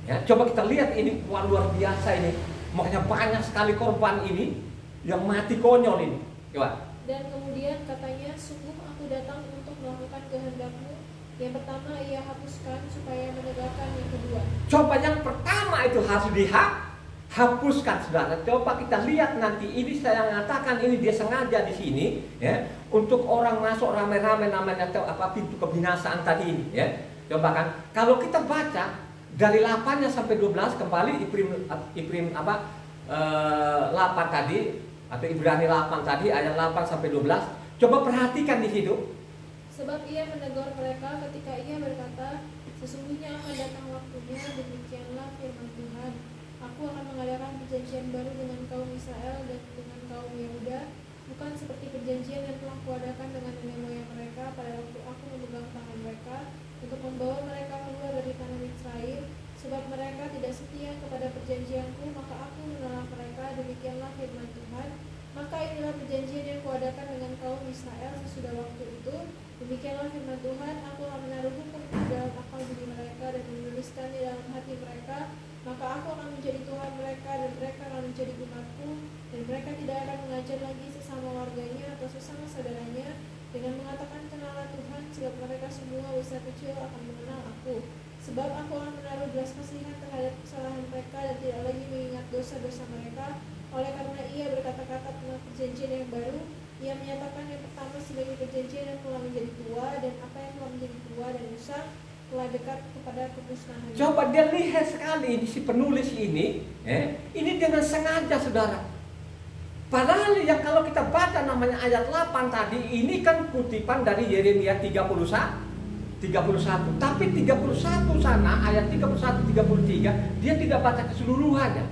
Ya, coba kita lihat ini, wah, luar biasa ini. Makanya banyak sekali korban ini yang mati konyol ini. Coba. Dan kemudian katanya, sungguh aku datang untuk melakukan kehendakmu. Yang pertama ia hapuskan supaya menegakkan yang kedua. Coba yang pertama itu harus dihapuskan, saudara. Coba kita lihat nanti ini saya mengatakan ini dia sengaja di sini, ya, untuk orang masuk rame-rame namanya pintu kebinasaan tadi ini, ya. Coba kan kalau kita baca dari 8-nya sampai 12 kembali Iprim 8 tadi atau Ibrani 8 tadi ayat 8 sampai 12. Coba perhatikan di situ. Sebab ia menegur mereka ketika ia berkata, sesungguhnya akan datang waktunya, demikianlah firman Tuhan. Aku akan mengadakan perjanjian baru dengan kaum Israel dan dengan kaum Yehuda, bukan seperti perjanjian yang telah kuadakan dengan nenek moyang mereka pada waktu aku memegang tangan mereka untuk membawa mereka keluar dari tanah Misraim. Sebab mereka tidak setia kepada perjanjianku, maka aku menolak mereka, demikianlah firman Tuhan. Maka inilah perjanjian yang kuadakan dengan kaum Israel sesudah waktu itu. Demikianlah firman Tuhan, aku akan menaruh hukum dalam akal budi mereka dan menuliskan di dalam hati mereka. Maka aku akan menjadi Tuhan mereka dan mereka akan menjadi umatku. Dan mereka tidak akan mengajar lagi sesama warganya atau sesama saudaranya dengan mengatakan kenalah Tuhan, sebab mereka semua besar kecil akan mengenal aku. Sebab aku akan menaruh belas kasihan terhadap kesalahan mereka dan tidak lagi mengingat dosa-dosa mereka. Oleh karena ia berkata-kata tentang perjanjian yang baru, ia menyatakan yang pertama sebagai perjanjian yang telah menjadi tua, dan apa yang telah menjadi tua dan rusak telah dekat kepada kemusnahan. Coba dia lihat sekali si penulis ini dengan sengaja, saudara. Padahal yang kalau kita baca namanya ayat 8 tadi, ini kan kutipan dari Yeremia 31. Tapi 31 sana, ayat 31, 33, dia tidak baca keseluruhannya.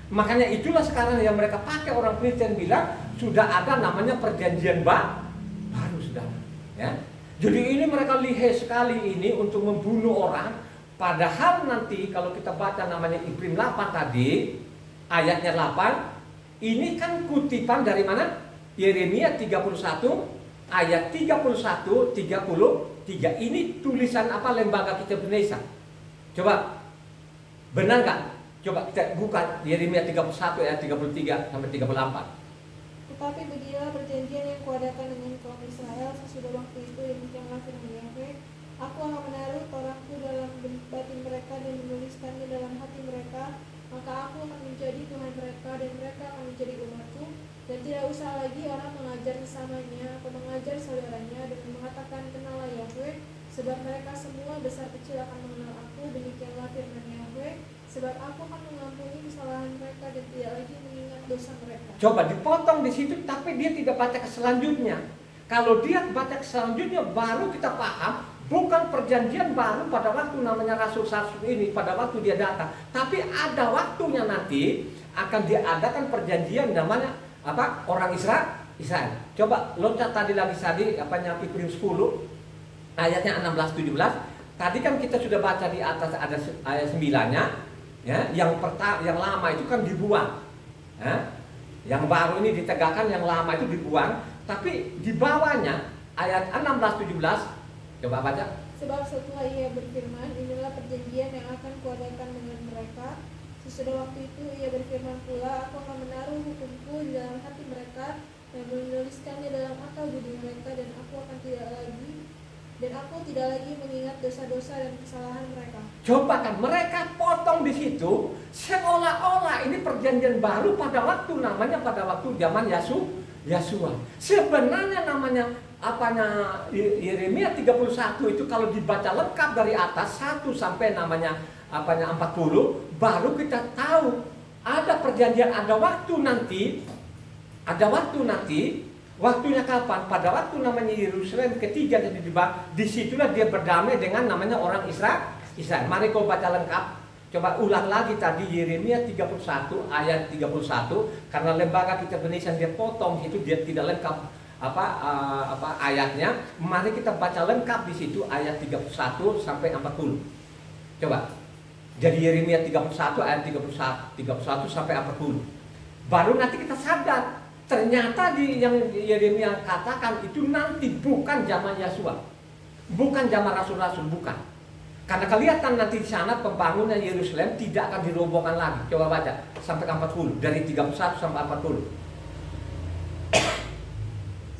Makanya itulah sekarang yang mereka pakai, orang Kristen bilang sudah ada namanya perjanjian baru, saudara. Ya. Jadi ini mereka lihai sekali ini untuk membunuh orang. Padahal nanti kalau kita baca namanya Ibrahim 8 tadi, ayatnya 8, ini kan kutipan dari mana? Yeremia 31 ayat 31, 33. Ini tulisan apa lembaga kitab Indonesia? Coba, benar nggak? Coba kita buka Yeremia 31 ayat 33 sampai 34. Tetapi beginilah perjanjian yang kuadakan dengan kaum Israel sesudah waktu itu, demikianlah firman Yahweh. Aku akan menaruh Tauratku dalam batin mereka dan menuliskannya dalam hati mereka. Maka aku akan menjadi Tuhan mereka dan mereka akan menjadi umatku. Dan tidak usah lagi orang mengajar sesamanya atau mengajar saudaranya dengan mengatakan kenalah Yahweh, sebab mereka semua besar kecil akan mengenal aku, demikianlah firman Yahweh. Sebab aku akan mengampuni kesalahan mereka dan tidak lagi mengingat dosa mereka. Coba dipotong di situ, tapi dia tidak baca ke selanjutnya. Kalau dia baca ke selanjutnya, baru kita paham. Bukan perjanjian baru pada waktu namanya rasul-rasul ini, pada waktu dia datang. Tapi ada waktunya nanti akan diadakan perjanjian namanya apa? Orang Israel. Coba loncat tadi lagi apanya Ibrahim 10 ayatnya 16-17. Tadi kan kita sudah baca di atas ada ayat 9-nya, ya. Yang lama itu kan dibuang. Ya. Yang baru ini ditegakkan, yang lama itu dibuang. Tapi di bawahnya ayat 16-17, coba baca. Sebab setelah ia berfirman, inilah perjanjian yang akan kuadakan dengan mereka. Sesudah waktu itu ia berfirman pula, aku akan menaruh hukumku di dalam hati mereka dan menuliskannya dalam akal budi mereka, dan aku tidak lagi mengingat dosa-dosa dan kesalahan mereka. Coba kan mereka potong di situ seolah-olah ini perjanjian baru pada waktu zaman Yasua. Sebenarnya namanya Yeremia 31 itu kalau dibaca lengkap dari atas 1 sampai namanya 40, baru kita tahu ada perjanjian, ada waktu nanti. Waktunya kapan? Pada waktu namanya Yerusalem ketiga jadi dibahas, disitulah dia berdamai dengan namanya orang Israel. Mari kau baca lengkap. Coba ulang lagi tadi Yeremia 31 ayat 31, karena lembaga kitab Indonesia dia potong itu, dia tidak lengkap ayatnya. Mari kita baca lengkap di situ ayat 31 sampai 40. Coba. Jadi Yeremia 31 ayat 31 sampai 40. Baru nanti kita sadar, ternyata yang Yeremia katakan itu nanti bukan zaman Yasua. Bukan zaman rasul-rasul, bukan. Karena kelihatan nanti di sana pembangunan Yerusalem tidak akan dirobohkan lagi. Coba baca sampai 40, dari 31 sampai 40.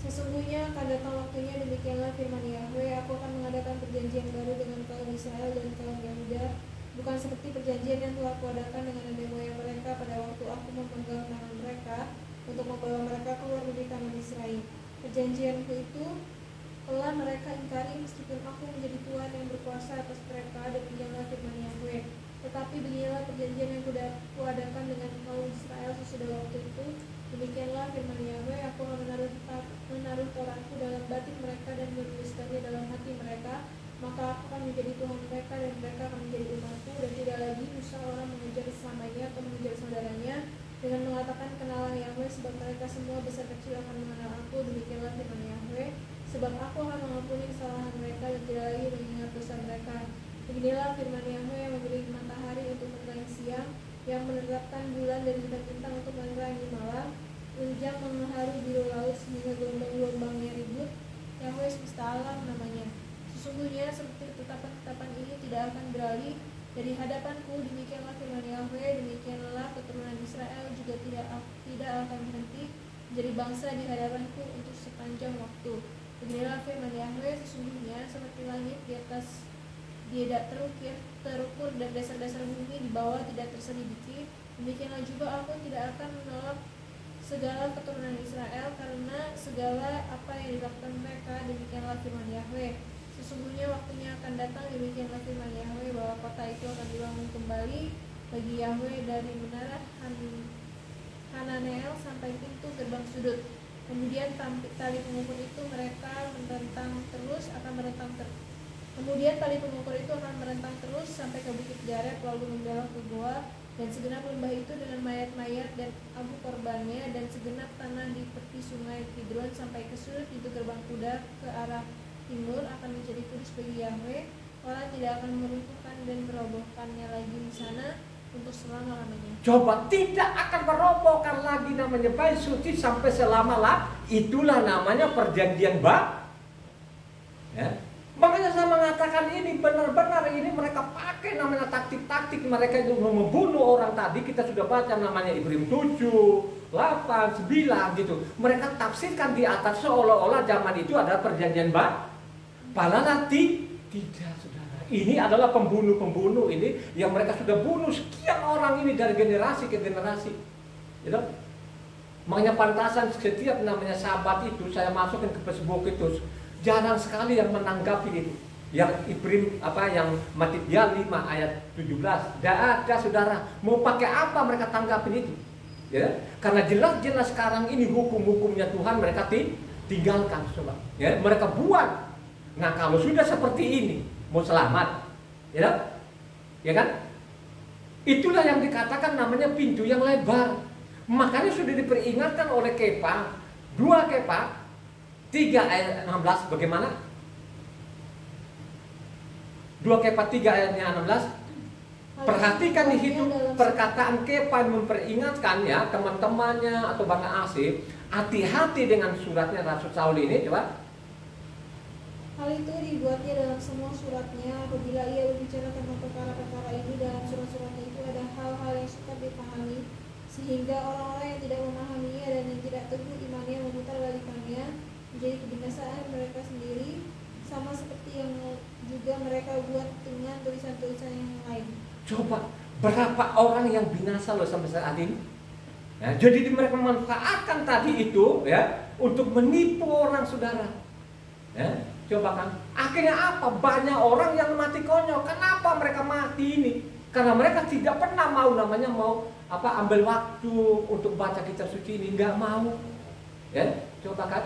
Sesungguhnya akan datang waktunya, demikianlah firman Yahweh, aku akan mengadakan perjanjian baru dengan kaum Israel dan kaum Yehuda, bukan seperti perjanjian yang telah kuadakan dengan nenek moyang mereka pada waktu aku memegang tangan mereka untuk membawa mereka keluar dari tanah Misraim. Perjanjianku itu telah mereka ingkari meskipun aku menjadi Tuhan yang berkuasa atas mereka, demikianlah firman Yahweh. Tetapi beginilah perjanjian yang kuadakan dengan kaum Israel sesudah waktu itu. Demikianlah firman Yahweh, aku akan menaruh Tauratku dalam batin mereka dan menuliskannya dalam hati mereka. Maka aku akan menjadi Tuhan mereka dan mereka akan menjadi umatku. Dan tidak lagi usah orang mengejar sesamanya atau mengejar saudaranya dengan mengatakan kenalah Yahweh, sebab mereka semua besar kecil akan mengenal aku. Demikianlah firman Yahweh, sebab aku akan mengampuni kesalahan mereka dan tidak lagi mengingat dosa mereka. Beginilah firman Yahweh yang memberi matahari untuk menerangi siang, yang menetapkan bulan dan bintang-bintang untuk menerangi malam, menjang mengaharu biru laut sehingga gelombang-gelombangnya ribut. Yahweh semesta alam namanya. Sesungguhnya seperti ketetapan-ketetapan ini tidak akan beralih dari hadapanku. Demikianlah firman Yahweh, demikianlah keturunan Israel juga tidak akan berhenti menjadi bangsa di hadapanku untuk sepanjang waktu. Beginilah firman Yahweh, sesungguhnya seperti langit di atas tidak terukur dan dasar-dasar bumi di bawah tidak terselidiki, demikianlah juga aku tidak akan menolak segala keturunan Israel karena segala apa yang dilakukan mereka. Demikianlah firman Yahweh, sesungguhnya waktunya akan datang, demikianlah firman Yahweh, bahwa kota itu akan dibangun kembali bagi Yahweh dari menara Hananeel sampai pintu gerbang sudut. Kemudian tali pengukur itu Kemudian tali pengukur itu akan merentang terus sampai ke Bukit Gareb, lalu membelok ke Goa, dan segenap lembah itu dengan mayat-mayat dan abu korbannya, dan segenap tanah di tepi sungai Kidron sampai ke sudut pintu gerbang kuda ke arah timur akan menjadi kudus bagi Yahweh. Orang tidak akan meruntuhkan dan merobohkannya lagi di sana untuk selama-lamanya. Coba, tidak akan merobohkan lagi namanya bait suci sampai selama-lamanya. Itulah namanya perjanjian ya. Makanya saya mengatakan ini benar-benar ini mereka pakai namanya taktik-taktik mereka itu membunuh orang tadi. Kita sudah baca namanya Ibrahim 7, 8, 9 gitu. Mereka tafsirkan di atas seolah-olah zaman itu ada perjanjian padahal tidak, saudara. Ini adalah pembunuh-pembunuh ini yang mereka sudah bunuh sekian orang ini dari generasi ke generasi. Gitu? Makanya pantasan setiap namanya sahabat itu saya masukin ke Facebook itu jarang sekali yang menanggapi itu. Yang Ibrahim yang Mattithias 5 ayat 17, tidak ada, saudara. Mau pakai apa mereka tanggapin itu? Ya, karena jelas-jelas sekarang ini hukum-hukumnya Tuhan mereka tinggalkan, coba. Ya, mereka buat. Nah, kalau sudah seperti ini, mau selamat, ya kan? Itulah yang dikatakan namanya pintu yang lebar. Makanya sudah diperingatkan oleh Kepa, 2 Kepa 3 ayat 16 bagaimana? 2 Kepa 3 ayatnya 16. Perhatikan di situ perkataan Kepa memperingatkan ya teman-temannya atau bangsa asing, hati-hati dengan suratnya Rasul Saul ini, coba. Hal itu dibuatnya dalam semua suratnya. Apabila ia berbicara tentang perkara-perkara ini dalam surat-suratnya itu ada hal-hal yang suka dipahami, sehingga orang-orang yang tidak memahaminya dan yang tidak teguh imannya memutarbalikannya menjadi kebinasaan mereka sendiri, sama seperti yang juga mereka buat dengan tulisan-tulisan yang lain. Coba, berapa orang yang binasa loh sampai saat ini? Ya, jadi mereka memanfaatkan tadi itu ya untuk menipu orang, saudara. Ya, coba kan, akhirnya apa? Banyak orang yang mati konyol. Kenapa mereka mati ini? Karena mereka tidak pernah mau ambil waktu untuk baca kitab suci ini, nggak mau. Ya, coba kan.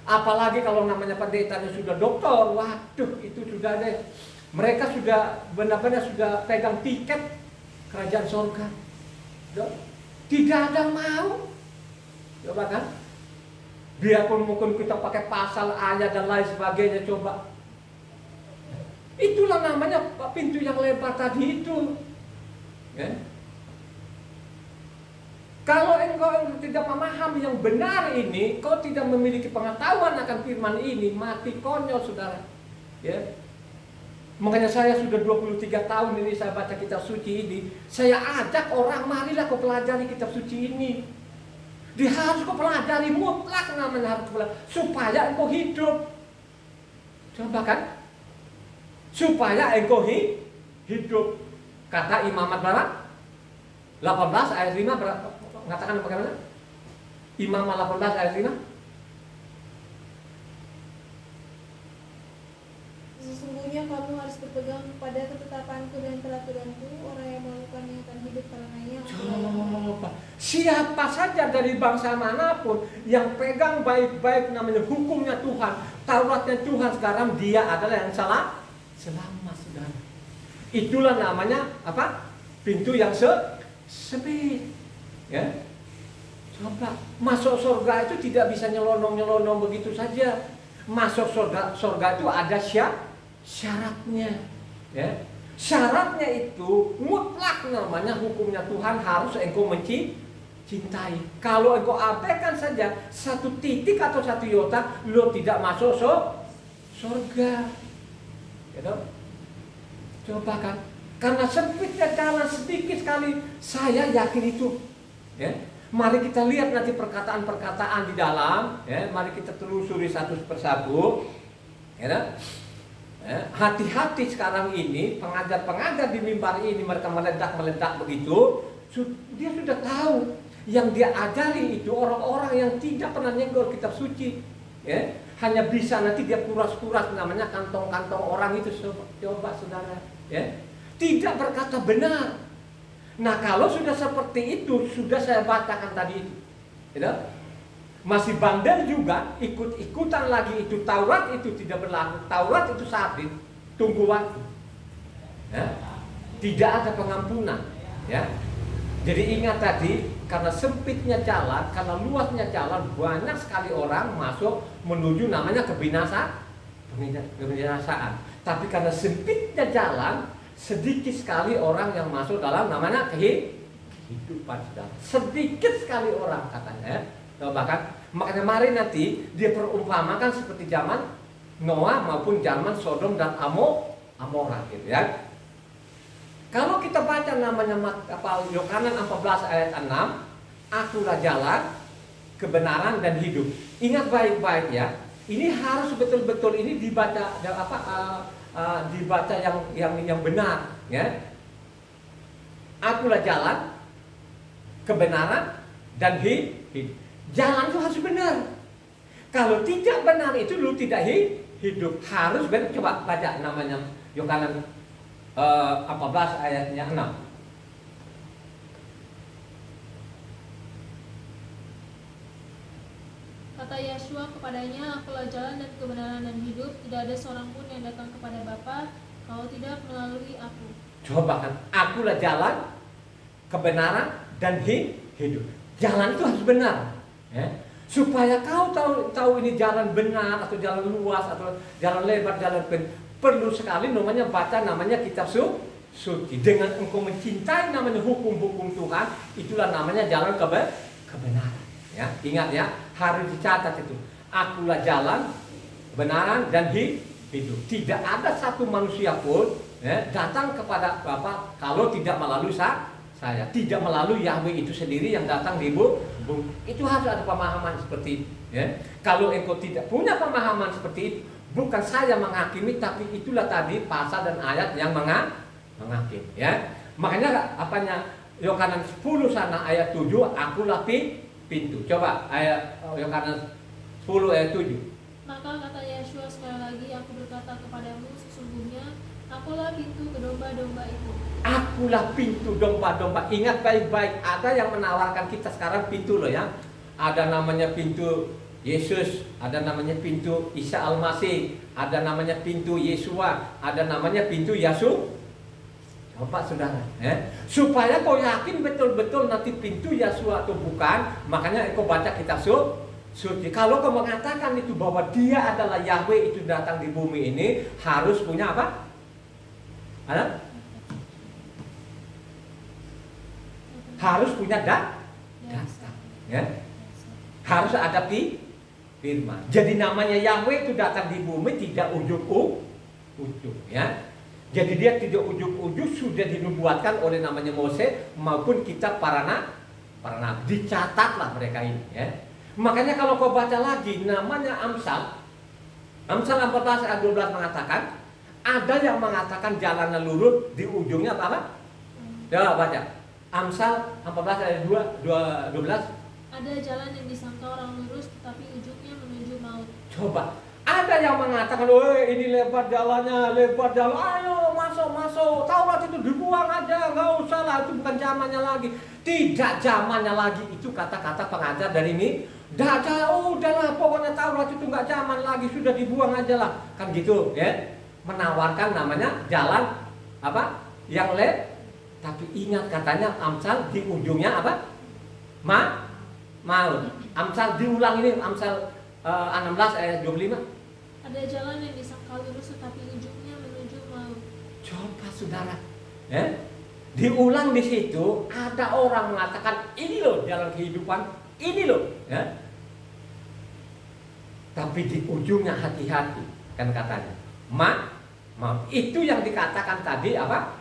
Apalagi kalau namanya pendetanya sudah doktor, waduh itu sudah deh. Mereka sudah benar-benar sudah pegang tiket kerajaan surga. Tidak ada mau. Coba kan. Biarpun mungkin kita pakai pasal ayat dan lain sebagainya, coba. Itulah namanya pintu yang lebar tadi itu. Ya. Kalau engkau tidak memahami yang benar ini, kau tidak memiliki pengetahuan akan firman ini, mati konyol, saudara. Ya. Makanya saya sudah 23 tahun ini saya baca kitab suci ini. Saya ajak orang, marilah kau pelajari kitab suci ini. Dia harus kau pelajari, mutlak namanya harus pelajari, supaya engkau hidup. Coba kan? Supaya engkau hidup. Kata Imam Barat 18 ayat 5 berapa? Mengatakan bagaimana? Imam 18 ayat 5. Sesungguhnya Sesungguhnya kamu harus berpegang pada ketetapanku dan peraturanku. Orang yang melakukannya akan hidup karenanya. Coba, siapa saja dari bangsa manapun yang pegang baik-baik namanya hukumnya Tuhan, Tauratnya Tuhan, sekarang dia adalah yang salah selamat, saudara. Itulah namanya apa? Pintu yang sempit. Ya. Coba, masuk surga itu tidak bisa nyelonong-nyelonong begitu saja. Masuk surga itu ada syaratnya. Ya. Syaratnya itu mutlak, namanya hukumnya Tuhan harus engkau mencintai. Kalau engkau abaikan saja satu titik atau satu iota, lo tidak masuk surga. Gitu? Coba kan, karena sempitnya jalan sedikit sekali, saya yakin itu. Ya. Mari kita lihat nanti perkataan-perkataan di dalam. Ya. Mari kita telusuri satu persatu. Ya. Hati-hati sekarang ini pengajar-pengajar di mimbar ini, mereka meledak begitu. Dia sudah tahu yang dia ajari itu orang-orang yang tidak pernah nyenggol kitab suci. Ya. Hanya bisa nanti dia kuras-kuras, namanya kantong-kantong orang itu. Coba saudara, ya. Tidak berkata benar. Nah, kalau sudah seperti itu, sudah saya bacakan tadi itu, ya. Masih bandel juga, ikut-ikutan lagi itu. Taurat itu tidak berlaku, Taurat itu sabit, tunggu waktu. Ya. Tidak ada pengampunan. Ya. Jadi ingat tadi, karena sempitnya jalan, karena luasnya jalan, banyak sekali orang masuk menuju namanya kebinasaan. Tapi karena sempitnya jalan, sedikit sekali orang yang masuk dalam namanya kehidupan. Sedikit sekali orang katanya. Bahkan makanya mari nanti dia perumpamakan seperti zaman Noah maupun zaman Sodom dan Amora gitu ya. Kalau kita baca namanya Yohanes 14 ayat 6, akulah jalan, kebenaran dan hidup. Ingat baik-baik ya. Ini harus betul-betul ini dibaca dibaca yang benar ya. Akulah jalan, kebenaran dan hidup. Jalan itu harus benar. Kalau tidak benar itu lu tidak hidup. Harus benar. Coba baca namanya Yohanes 14 ayatnya 6. Kata Yeshua kepadanya, akulah jalan dan kebenaran dan hidup. Tidak ada seorang pun yang datang kepada Bapa kalau tidak melalui aku. Coba kan, akulah jalan, kebenaran dan hidup. Jalan itu harus benar. Ya. Supaya kau tahu ini jalan benar atau jalan luas atau jalan lebar, jalan perlu sekali namanya baca namanya kitab suci. Dengan engkau mencintai namanya hukum-hukum Tuhan, itulah namanya jalan kebenaran. Ya, ingat ya, harus dicatat itu. Akulah jalan, kebenaran dan hidup. Tidak ada satu manusia pun ya, datang kepada Bapa kalau tidak melalui saya. Tidak melalui Yahweh itu sendiri yang datang di bumi. Itu harus ada pemahaman seperti itu. Ya. Kalau engkau tidak punya pemahaman seperti itu, bukan saya menghakimi, tapi itulah tadi pasal dan ayat yang menghakimi. Ya. Makanya apanya Yohanes 10 sana ayat 7, akulah pintu. Coba ayat Yohanes 10 ayat 7. Maka kata Yeshua sekali lagi, aku berkata kepadamu, sesungguhnya akulah pintu ke domba-domba itu. Akulah pintu domba-domba. Ingat baik-baik, ada yang menawarkan kita sekarang pintu loh ya. Ada namanya pintu Yesus, ada namanya pintu Isa Al-Masih, ada namanya pintu Yeshua, ada namanya pintu Yesus. Coba saudara, supaya kau yakin betul-betul nanti pintu Yeshua atau bukan, makanya kau baca kitab suci. Kalau kau mengatakan itu bahwa dia adalah Yahweh itu datang di bumi ini, harus punya apa? Ada? Harus punya data, ya. Harus ada firman. Jadi namanya Yahweh itu datang di bumi tidak ujug-ujug, ya. Jadi dia tidak ujug-ujug, sudah dinubuatkan oleh namanya Mose maupun kitab para nabi. Dicatatlah mereka ini, ya. Makanya kalau kau baca lagi namanya Amsal 14 ayat 12 mengatakan, ada yang mengatakan jalannya lurus, di ujungnya apa? Coba baca. Amsal 14 ayat 12. Ada jalan yang disangka orang lurus, tetapi ujungnya menuju maut. Coba, Ada yang mengatakan, woi ini lebar jalannya, lebar jalan, ayo masuk. Taurat itu dibuang aja, nggak usah lah, itu bukan zamannya lagi. Tidak zamannya lagi, itu kata-kata pengajar dari ini. Udahlah, pokoknya Taurat itu nggak zaman lagi, sudah dibuang aja lah. Kan gitu, ya. Menawarkan namanya jalan apa? Yang tapi ingat katanya Amsal di ujungnya apa? Maut. Amsal diulang ini, Amsal 16 ayat 25. Ada jalan yang disangka lurus tetapi ujungnya menuju maut. Coba saudara, ya, diulang di situ ada orang mengatakan ini loh jalan kehidupan, ini loh, ya. Tapi di ujungnya hati-hati kan katanya. Maut itu yang dikatakan tadi apa?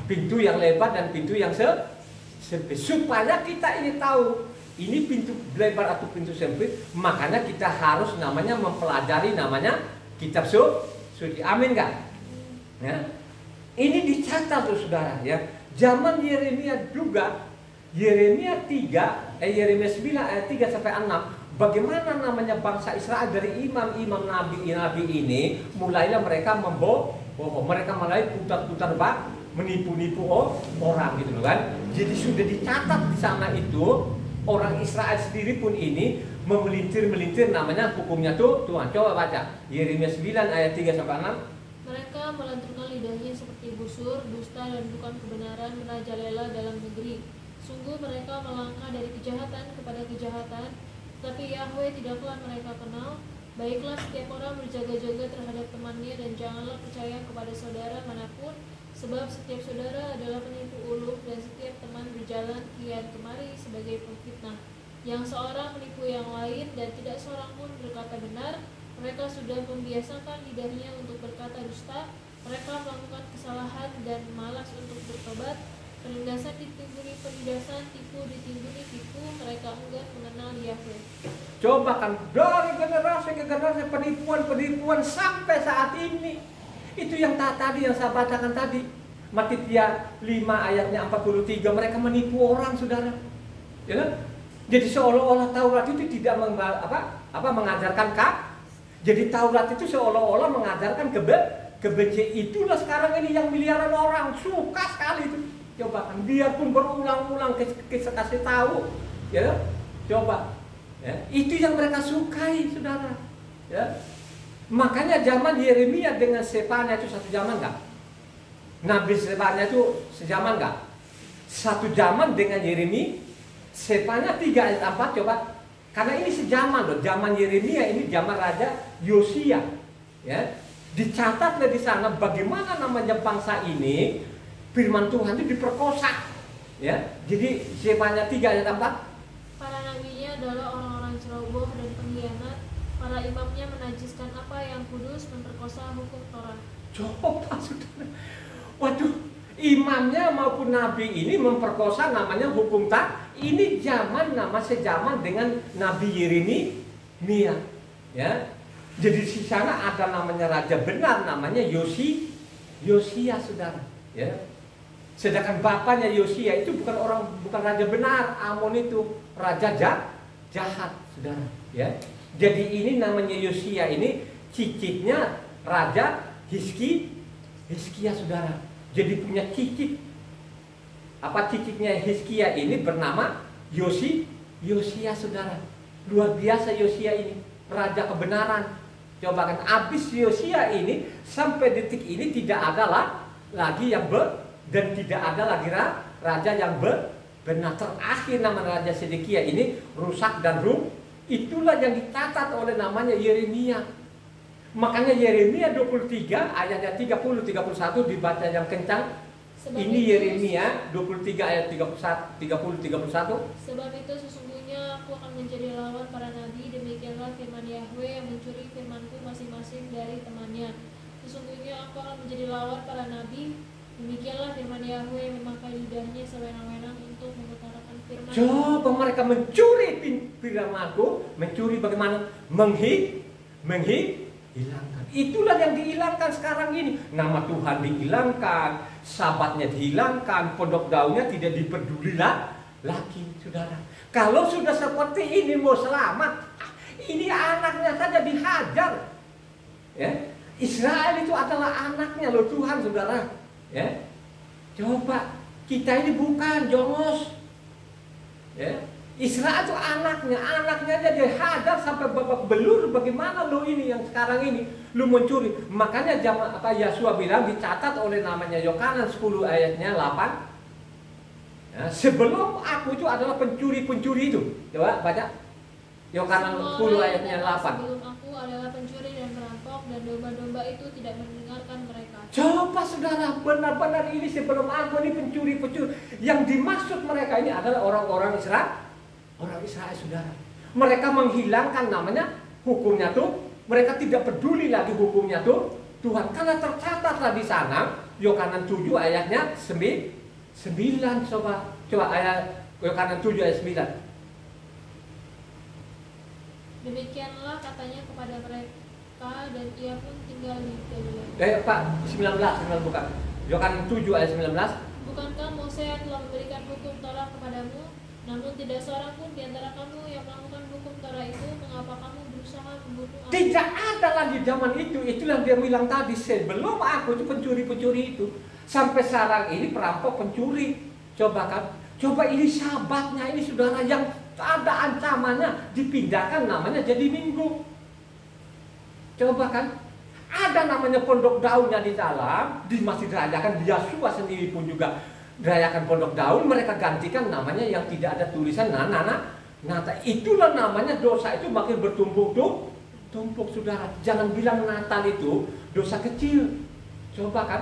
Pintu yang lebar dan pintu yang sempit. Supaya kita ini tahu ini pintu lebar atau pintu sempit, makanya kita harus namanya mempelajari namanya kitab suci. Amin kan? Ya. Ini dicatat tuh saudara ya. Zaman Yeremia juga, Yeremia 9 ayat 3 sampai 6. Bagaimana namanya bangsa Israel dari imam-imam nabi ini mulailah mereka membohong, mereka mulai putar-putar menipu-nipu orang gitu loh kan. Jadi sudah dicatat di sana itu. Orang Israel sendiri pun ini memelintir namanya hukumnya tuh Tuhan. Coba baca Yeremia 9 ayat 3 sampai 6. Mereka melanturkan lidahnya seperti busur, dusta dan bukan kebenaran merajalela dalam negeri. Sungguh mereka melangkah dari kejahatan kepada kejahatan, tetapi Yahweh tidaklah mereka kenal. Baiklah setiap orang berjaga-jaga terhadap temannya dan janganlah percaya kepada saudara manapun. Sebab setiap saudara adalah penipu uluh dan setiap teman berjalan kian kemari sebagai pemfitnah. Yang seorang menipu yang lain dan tidak seorang pun berkata benar. Mereka sudah membiasakan lidahnya untuk berkata dusta. Mereka melakukan kesalahan dan malas untuk bertobat. Penindasan ditimbuni penindasan, tipu ditimbuni tipu. Mereka enggan mengenal Yahweh. Coba kan dari generasi ke generasi penipuan sampai saat ini. Itu yang tadi yang saya bacakan tadi. Matitia 5 ayatnya 43, mereka menipu orang saudara. Ya kan? Jadi seolah-olah Taurat itu tidak mengajarkan Jadi Taurat itu seolah-olah mengajarkan kebencian. Itulah sekarang ini yang miliaran orang suka sekali itu. Coba kan biarpun berulang-ulang kasih tahu, ya. Coba. Ya, itu yang mereka sukai saudara. Ya. Makanya zaman Yeremia dengan Sefania itu satu zaman enggak? Nabi Sefania itu sejaman enggak? Satu zaman dengan Yeremia. Sefania 3 ayat 4 coba. Karena ini sejaman loh. Zaman Yeremia ini zaman Raja Yosia. Ya. Dicatatlah di sana bagaimana namanya bangsa ini firman Tuhan itu diperkosa. Ya. Jadi Sefania 3 ayat 4. Para nabinya adalah orang-orang ceroboh dan pengkhianat. Para imamnya menajiskan apa yang kudus, memperkosa hukum Taurat. Coba saudara. Waduh, imamnya maupun nabi ini memperkosa namanya hukum Ini sejaman dengan Nabi Yeremia. Ya. Jadi di sana ada namanya raja benar namanya Yosia saudara. Ya. Sedangkan bapaknya Yosia itu bukan raja benar, Amon itu raja jahat saudara. Ya. Jadi ini namanya Yosia ini cicitnya Raja Hizkia saudara. Jadi punya cicit. Apa cicitnya Hizkia ini bernama Yosia saudara. Luar biasa Yosia ini, raja kebenaran. Coba kan habis Yosia ini sampai detik ini tidak ada lagi yang dan tidak ada lagi raja yang benar. Terakhir nama Raja Sedekia ini rusak dan itulah yang dicatat oleh namanya Yeremia. Makanya Yeremia 23 ayatnya 30-31 dibaca yang kencang. Ini Yeremia 23 ayat 30-31. Sebab itu sesungguhnya aku akan menjadi lawan para nabi, demikianlah firman Yahweh yang mencuri firmanku masing-masing dari temannya. Sesungguhnya aku akan menjadi lawan para nabi, demikianlah firman Yahweh yang memakai lidahnya sewenang-wenang untuk mengutarakan firman. Coba mereka mencuri firmanku, mencuri bagaimana? Hilangkan. Itulah yang dihilangkan sekarang ini. Nama Tuhan dihilangkan, sabatnya dihilangkan, pondok daunnya tidak dipeduli lagi, saudara. Kalau sudah seperti ini mau selamat, ini anaknya saja dihajar, Ya, Israel itu adalah anaknya loh Tuhan, saudara. Ya, coba kita ini bukan jongos. Ya, Israel itu anaknya aja dia hadap sampai babak belur. Bagaimana lo ini yang sekarang ini lo mencuri? Makanya Yosua bilang dicatat oleh namanya Yohanan 10 ayatnya 8. Ya, sebelum aku itu adalah pencuri itu. Coba baca Yohanan 10 ayatnya 8. Sebelum aku adalah pencuri dan perampok, dan domba-domba itu tidak mendengarkan mereka. Coba saudara, benar-benar ini sebelum aku ini pencuri. Yang dimaksud mereka ini adalah orang-orang Israel. Orang Israel, saudara. Mereka menghilangkan namanya hukumnya tuh. Mereka tidak peduli lagi hukumnya tuh Tuhan. Karena tercatatlah di sana Yohanan 7 ayatnya 9. Coba ayat Yohanan 7 ayat 9. Demikianlah katanya kepada mereka, dan ia pun tinggal di Galilea. Pak, 19 bukan. Yohanan 7 ayat 19. Bukankah Mose yang telah memberikan hukum Taurat kepadamu? Namun tidak seorang pun di antara kamu yang melakukan hukum Taurat itu. Mengapa kamu berusaha membunuh aku? Tidak ada lagi zaman itu. Itulah dia bilang tadi, sebelum aku itu pencuri itu. Sampai sekarang ini perampok pencuri. Coba kan, coba ini sahabatnya ini saudara yang ada ancamannya dipindahkan namanya jadi Minggu. Coba kan, ada namanya pondok daunnya di dalam, di masih dirayakan. Yosua sendiri pun juga rayakan pondok daun, mereka gantikan namanya yang tidak ada tulisan Nana. Itulah namanya dosa itu makin bertumpuk saudara. Jangan bilang Natal itu dosa kecil. Coba kan,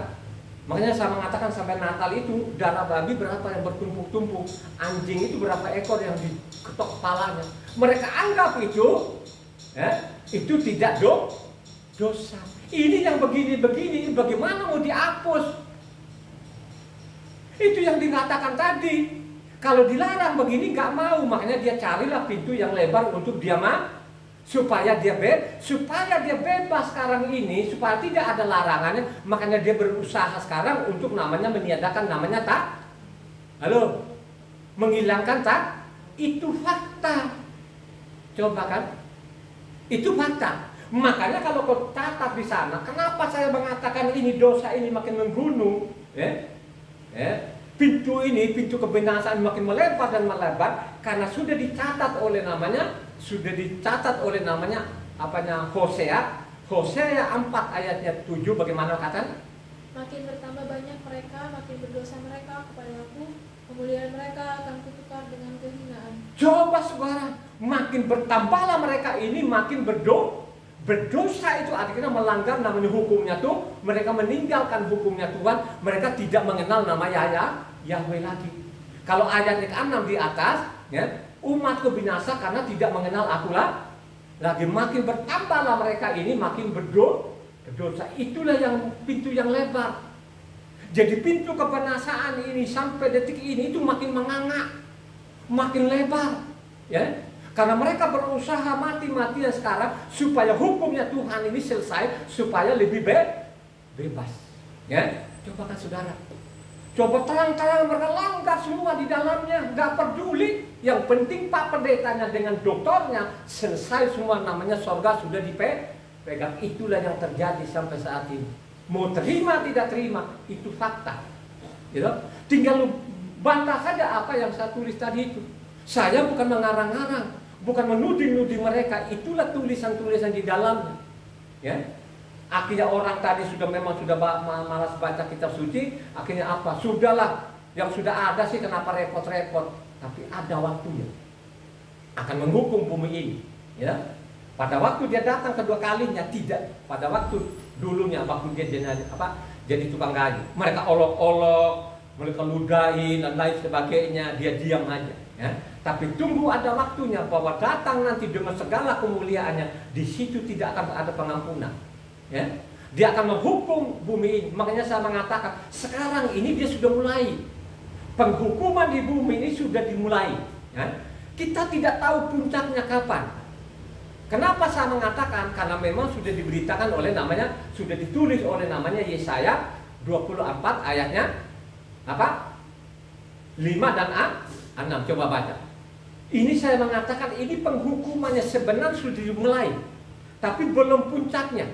makanya saya mengatakan sampai Natal itu darah babi berapa yang bertumpuk-tumpuk, anjing itu berapa ekor yang diketok kepalanya. Mereka anggap itu tidak dosa. Ini yang begini, bagaimana mau dihapus? Itu yang dikatakan tadi. Kalau dilarang begini nggak mau, makanya dia carilah pintu yang lebar untuk dia supaya dia bebas sekarang ini, supaya tidak ada larangannya. Makanya dia berusaha sekarang untuk namanya meniadakan namanya menghilangkan itu fakta. Coba kan, itu fakta. Makanya kalau kau catat di sana, kenapa saya mengatakan ini dosa ini makin menggunung? Pintu kebinasaan makin melebar dan melebar karena sudah dicatat oleh namanya Hosea 4 ayatnya 7. Bagaimana kata? Makin bertambah banyak mereka, makin berdosa mereka kepada aku, kemuliaan mereka akan kutukar dengan kehinaan. Coba saudara, makin bertambahlah mereka ini makin berdosa. Itu artinya melanggar namanya hukumnya tuh. Mereka meninggalkan hukumnya Tuhan. Mereka tidak mengenal nama Yahweh lagi. Kalau ayat 6 di atas, umatku binasa karena tidak mengenal aku lagi. Makin bertambahlah mereka ini makin berdosa. Itulah yang pintu yang lebar. Jadi pintu kebinasaan ini sampai detik ini itu makin menganga, makin lebar. Karena mereka berusaha mati-matian sekarang supaya hukumnya Tuhan ini selesai, supaya lebih bebas. Coba kan saudara, coba terang-terang mereka langgar semua di dalamnya, nggak peduli. Yang penting Pak Pendetanya dengan doktornya selesai semua, namanya sorga sudah dipegang. Itulah yang terjadi sampai saat ini. Mau terima tidak terima itu fakta. Tinggal lu bantah saja apa yang saya tulis tadi itu. Saya bukan mengarang-arang, bukan menuding-nuding mereka. Itulah tulisan-tulisan di dalamnya. Akhirnya orang tadi memang sudah malas baca kitab suci. Akhirnya apa? Sudahlah, yang sudah ada sih kenapa repot-repot. Tapi ada waktunya akan menghukum bumi ini. Pada waktu dia datang kedua kalinya tidak. Pada waktu dulunya waktu dia jadi tukang kayu, mereka olok-olok, mereka ludahin dan lain sebagainya, dia diam aja. Tapi tunggu ada waktunya bahwa datang nanti dengan segala kemuliaannya, di situ tidak akan ada pengampunan. Dia akan menghukum bumi ini. Makanya saya mengatakan sekarang ini dia sudah mulai penghukuman di bumi ini sudah dimulai. Kita tidak tahu puncaknya kapan. Kenapa saya mengatakan? Karena memang sudah diberitakan oleh namanya, sudah ditulis oleh namanya Yesaya 24 ayatnya 5 dan 6. Coba baca. Ini saya mengatakan ini penghukumannya sebenarnya sudah dimulai, tapi belum puncaknya.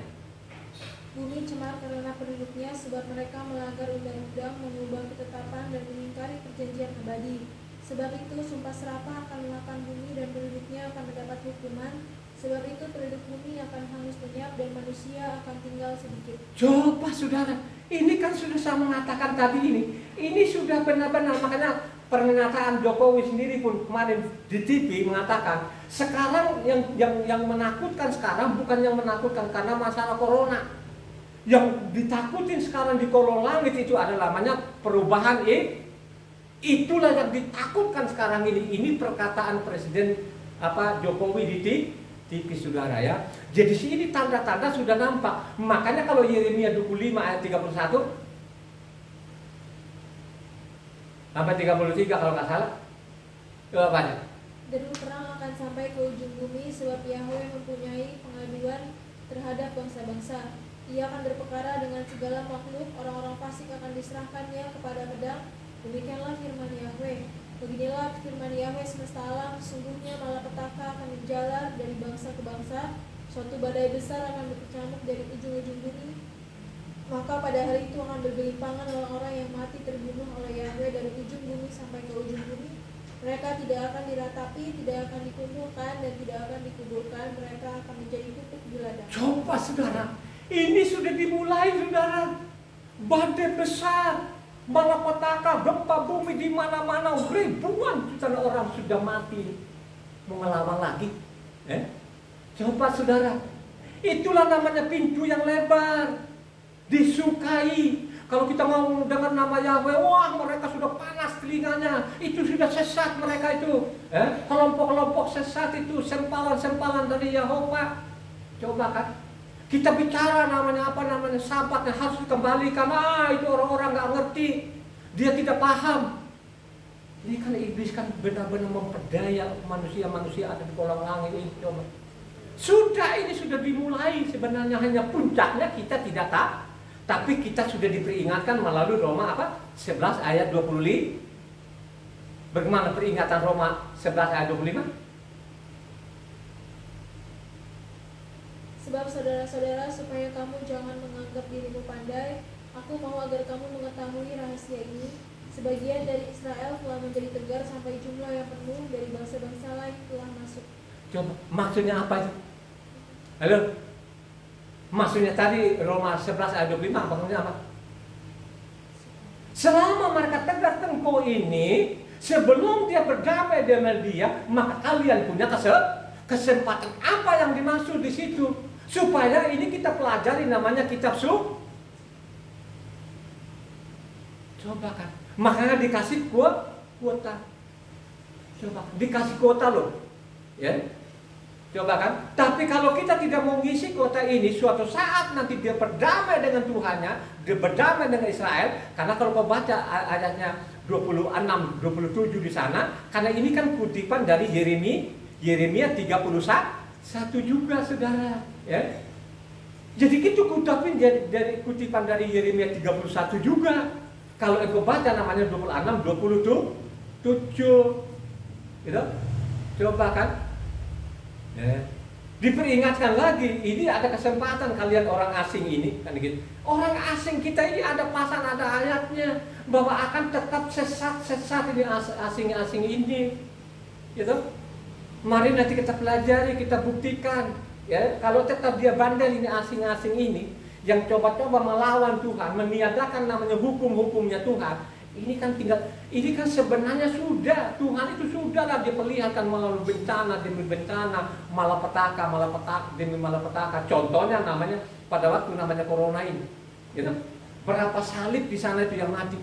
Bumi cemar karena penduduknya, sebab mereka melanggar undang-undang, mengubah ketetapan, dan mengingkari perjanjian abadi. Sebab itu sumpah serapah akan memakan bumi dan penduduknya akan mendapat hukuman. Sebab itu penduduk bumi akan hangus lenyap dan manusia akan tinggal sedikit. Coba saudara, ini kan sudah saya mengatakan tadi ini sudah benar-benar, makanya pernyataan Jokowi sendiri pun kemarin di TV mengatakan sekarang yang menakutkan sekarang bukan yang menakutkan karena masalah corona. Yang ditakutin sekarang di kolong langit itu adalah namanya perubahan itulah yang ditakutkan sekarang ini. Ini perkataan Presiden Jokowi di TV saudara ya. Jadi sini tanda-tanda sudah nampak. Makanya kalau Yeremia 25 ayat 31 sampai 33 kalau nggak salah, banyak. Deru perang akan sampai ke ujung bumi, sebab Yahweh mempunyai pengaduan terhadap bangsa-bangsa. Ia akan berperkara dengan segala makhluk, orang-orang fasik akan diserahkannya kepada pedang. Demikianlah firman Yahweh. Beginilah firman Yahweh semesta alam, sesungguhnya malapetaka akan menjalar dari bangsa ke bangsa, suatu badai besar akan berkecamuk dari ujung-ujung bumi. Maka pada hari itu akan bergelimpangan orang-orang yang mati terbunuh oleh Yahweh dari ujung bumi sampai ke ujung bumi. Mereka tidak akan diratapi, tidak akan dikumpulkan, dan tidak akan dikuburkan. Mereka akan menjadi pupuk di ladang. Coba saudara, ini sudah dimulai saudara. Badai besar, malapetaka, gempa bumi di mana-mana, ribuan juta orang sudah mati. Mau ngelawan lagi? Coba saudara, itulah namanya pintu yang lebar, disukai. Kalau kita mau dengar nama Yahweh, wah mereka sudah panas telinganya. Itu sudah sesat mereka itu. Kelompok-kelompok sesat itu, sempalan-sempalan dari Yahova. Coba kan, kita bicara namanya sabatnya harus dikembalikan. Itu orang-orang nggak ngerti, dia tidak paham. Ini kan iblis kan benar-benar memperdaya manusia-manusia ada di kolong langit ini. Coba. Ini sudah dimulai, sebenarnya hanya puncaknya kita tidak tahu. Tapi kita sudah diperingatkan melalui Roma 11 ayat 25. Bagaimana peringatan Roma 11 ayat 25? Sebab saudara-saudara, supaya kamu jangan menganggap dirimu pandai, aku mau agar kamu mengetahui rahasia ini. Sebagian dari Israel telah menjadi tegar sampai jumlah yang penuh dari bangsa-bangsa lain telah masuk. Coba, maksudnya apa itu? Halo? Maksudnya tadi Roma 11 ayat 25, maksudnya apa? Selama mereka tegar tengkoh ini, sebelum dia berdamai dengan dia, maka kalian punya kesempatan. Apa yang dimaksud di situ? Supaya ini kita pelajari namanya kitab Coba kan, makanya dikasih kuota. Coba, dikasih kuota loh. Ya. Coba kan, tapi kalau kita tidak mau ngisi kuota ini, suatu saat nanti dia berdamai dengan Tuhannya, dia berdamai dengan Israel. Karena kalau kau baca ayatnya 26, 27 di sana, karena ini kan kutipan dari Yeremia 31 juga saudara. Ya. Jadi itu kutipan dari Yeremia 31 juga. Kalau kau baca namanya 26, 27, gitu. Coba kan. Ya. Diperingatkan lagi, ini ada kesempatan kalian orang asing ini kan gitu. Orang asing kita ini ada pasal, ada ayatnya bahwa akan tetap sesat ini asing-asing ini, gitu. Mari nanti kita pelajari, kita buktikan, ya. Kalau tetap dia bandel ini asing-asing ini, yang coba-coba melawan Tuhan, meniadakan namanya hukum-hukumnya Tuhan. Ini kan sebenarnya sudah Tuhan itu sudahlah diperlihatkan melalui bencana demi bencana, malapetaka demi malapetaka. Contohnya namanya pada waktu namanya corona ini, gitu. Berapa salib di sana itu yang mati?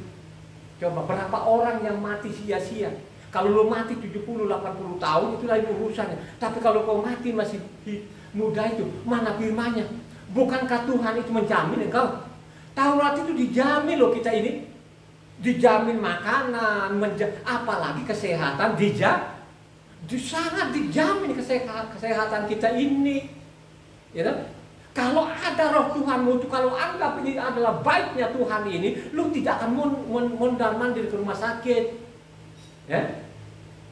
Coba berapa orang yang mati sia-sia? Kalau lo mati 70-80 tahun itu lain urusannya. Tapi kalau kau mati masih muda itu, mana firman-Nya? Bukankah Tuhan itu menjamin engkau? Taurat itu dijamin loh kita ini. Dijamin makanan, apalagi kesehatan, sangat dijamin kesehatan kita ini, ya. Kalau ada roh Tuhanmu, kalau anggap ini adalah baiknya Tuhan ini, lu tidak akan mondar-mandir ke rumah sakit, ya.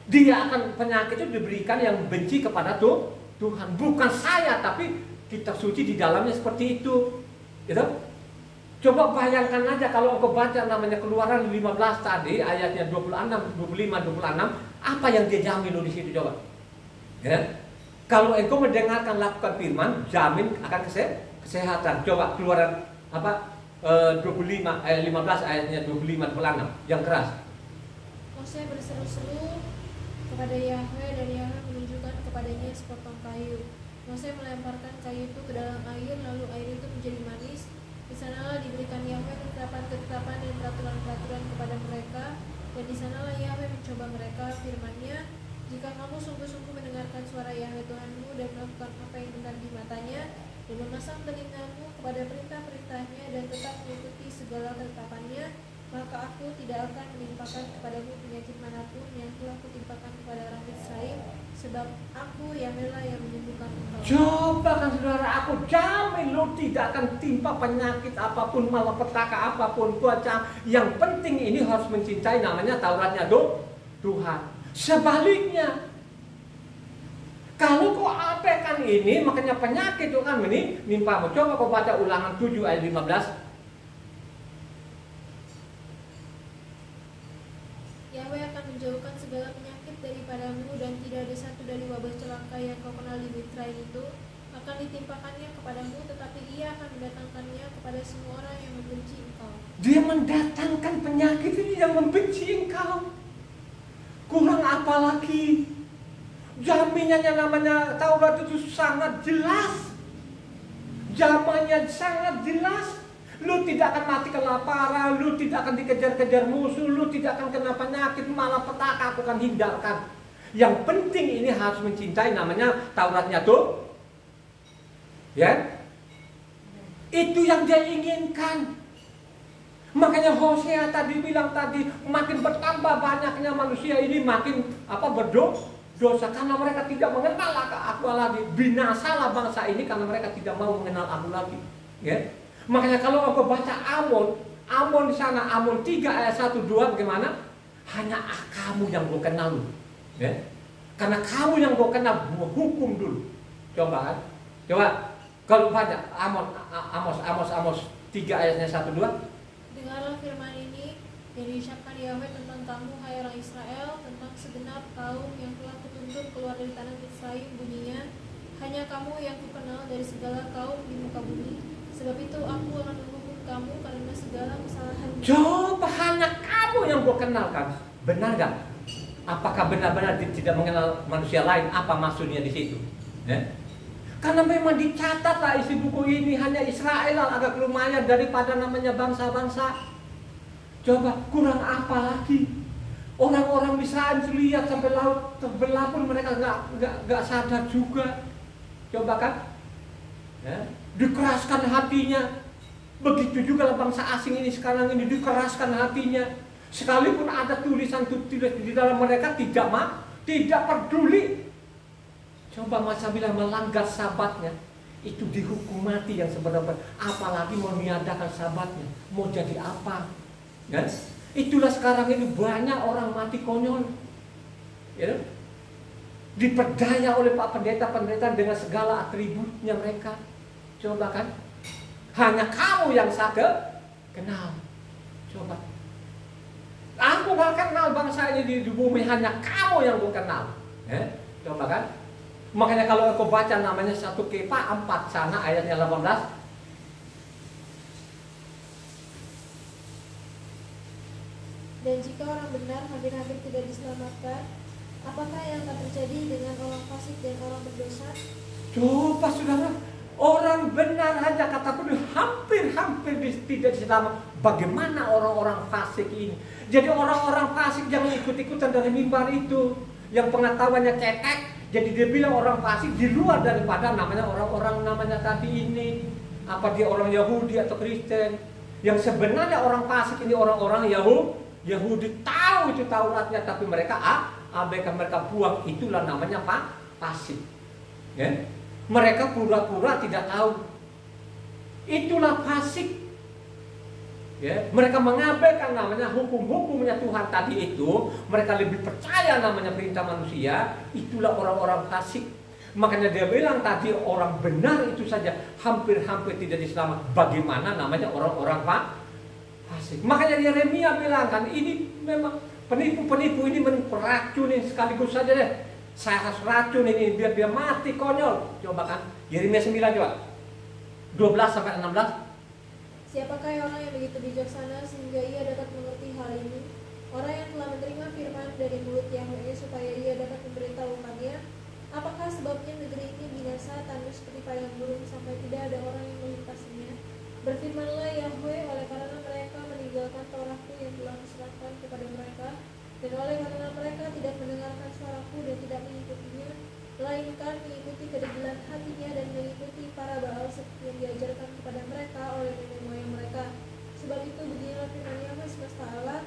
Dia akan penyakit itu diberikan yang benci kepada Tuhan, bukan saya, tapi kitab suci di dalamnya seperti itu, Gitu? Coba bayangkan aja kalau engkau baca namanya Keluaran 15 tadi ayatnya 26, 25, 26, apa yang dia jamin lo di situ coba? Ya? Kalau engkau mendengarkan lakukan firman, jamin akan kesehatan. Coba Keluaran 15 ayatnya 25, 26 yang keras. Mose berseru-seru kepada Yahwe dan Yahwe menunjukkan kepadanya sepotong kayu. Mose melemparkan kayu itu ke dalam air, lalu air itu menjadi manis. Di sanalah diberikan Yahwe ketetapan-ketetapan dan peraturan-peraturan kepada mereka, dan di sanalah Yahwe mencoba mereka firman-Nya. Jika kamu sungguh-sungguh mendengarkan suara Yahwe Tuhanmu dan melakukan apa yang benar di matanya, dan memasang telingamu kepada perintah-perintahnya dan tetap mengikuti segala ketetapannya, maka aku tidak akan menimpakan kepadamu penyakit manapun yang telah kutimpakan kepada orang Israel, sebab aku Yahwe-lah yang menyembuhkan engkau. Coba kan saudara, aku jamin lo tidak akan timpa penyakit apapun, malapetaka apapun, cuaca. Yang penting ini harus mencintai namanya Tauratnya Tuhan. Sebaliknya, kalau kau abaikan ini, makanya penyakit itu kan menimpa. Coba kau baca Ulangan 7 ayat 15. Yahwe akan menjauhkan segala penyakit daripadamu, dan tidak ada satu dari wabah celaka yang kau kenal di Mitraim itu akan ditimpakannya kepadamu, tetapi ia akan mendatangkannya kepada semua orang yang membenci engkau. Dia mendatangkan penyakit ini yang membenci engkau. Kurang apa lagi? Jaminannya namanya Taurat itu sangat jelas. Zamannya sangat jelas. Lu tidak akan mati kelaparan, lu tidak akan dikejar-kejar musuh, lu tidak akan kena penyakit, malapetaka aku akan hindarkan. Yang penting ini harus mencintai namanya Tauratnya tuh. Ya. Itu yang dia inginkan. Makanya Hosea tadi bilang tadi, makin bertambah banyaknya manusia ini makin berdosa karena mereka tidak mengenal aku lagi. Binasalah bangsa ini karena mereka tidak mau mengenal aku lagi. Ya. Makanya kalau aku baca Amon di sana, Amon 3 ayat 1 2 bagaimana? Hanya kamu yang gue kenal. Ya. Karena kamu yang gue kenal, gue hukum dulu. Coba kan? Coba kalau baca Amos 3 ayatnya 1 2. Dengarlah firman ini yang diucapkan Yahwe tentang kamu, hai orang Israel, tentang segenap kaum yang telah kutuntun keluar dari tanah Misraim. Bunyinya, hanya kamu yang kukenal dari segala kaum di muka bumi, sebab itu aku akan menghukum kamu karena segala kesalahan. Coba hanya kamu yang gue kenal kan? Benar gak? Apakah benar-benar tidak mengenal manusia lain? Apa maksudnya di situ? Karena memang dicatat lah isi buku ini hanya Israel agak lumayan daripada namanya bangsa-bangsa. Coba kurang apa lagi? Orang-orang Misraim lihat sampai laut terbelah pun mereka nggak sadar juga. Coba kan? Ya, dikeraskan hatinya. Begitu juga bangsa asing ini sekarang ini dikeraskan hatinya. Sekalipun ada tulisan di dalam mereka tidak peduli. Coba masa bila melanggar sabatnya, itu dihukum mati yang sebenarnya. Apalagi mau meniadakan sabatnya, mau jadi apa? Ya? Itulah sekarang ini banyak orang mati konyol, ya? Diperdaya oleh Pak pendeta-pendeta dengan segala atributnya mereka. Coba kan? Hanya kamu yang saya kenal. Coba. Aku gak kenal bangsa ini di bumi, hanya kamu yang gue kenal. Coba kan? Makanya kalau aku baca namanya 1 Kefa 4 sana ayatnya 18. Dan jika orang benar hampir-hampir tidak diselamatkan, apakah yang akan terjadi dengan orang fasik dan orang berdosa? Coba saudara, orang benar aja kata penuh hampir-hampir tidak diselamatkan. Bagaimana orang-orang fasik ini? Jadi orang-orang fasik jangan ikut-ikutan dari mimbar itu, yang pengetahuannya cetek. Jadi dia bilang orang fasik di luar daripada namanya orang-orang namanya tadi ini. Apa dia orang Yahudi atau Kristen? Yang sebenarnya orang fasik ini orang-orang Yahudi tahu itu Tauratnya, tapi mereka abaikan, mereka buang. Itulah namanya fasik. Ya? Mereka pura-pura tidak tahu. Itulah fasik. Ya, mereka mengabaikan namanya hukum-hukumnya Tuhan tadi itu. Mereka lebih percaya namanya perintah manusia. Itulah orang-orang fasik. Makanya dia bilang tadi orang benar itu saja hampir-hampir tidak diselamat. Bagaimana namanya orang-orang fasik? Makanya Yeremia bilang kan ini memang penipu-penipu ini meracunin sekaligus saja deh. Saya harus racun ini biar dia mati konyol. Coba kan Yeremia 9 coba 12 sampai 16. Siapakah orang yang begitu bijaksana sehingga ia dapat mengerti hal ini? Orang yang telah menerima firman dari mulut Yahweh supaya ia dapat memberitahukannya. Apakah sebabnya negeri ini binasa tandus seperti padang gurun sampai tidak ada orang yang melintasinya? Berfirmanlah Yahweh, oleh karena mereka meninggalkan Tauratku yang telah diserahkan kepada mereka, dan oleh karena mereka tidak mendengarkan suaraku dan tidak mengikutinya, melainkan mengikuti kedegilan hatinya dan mengikuti para Baal seperti yang diajarkan kepada mereka oleh nenek moyang mereka. Sebab itu beginilah firman Yahweh semesta Allah,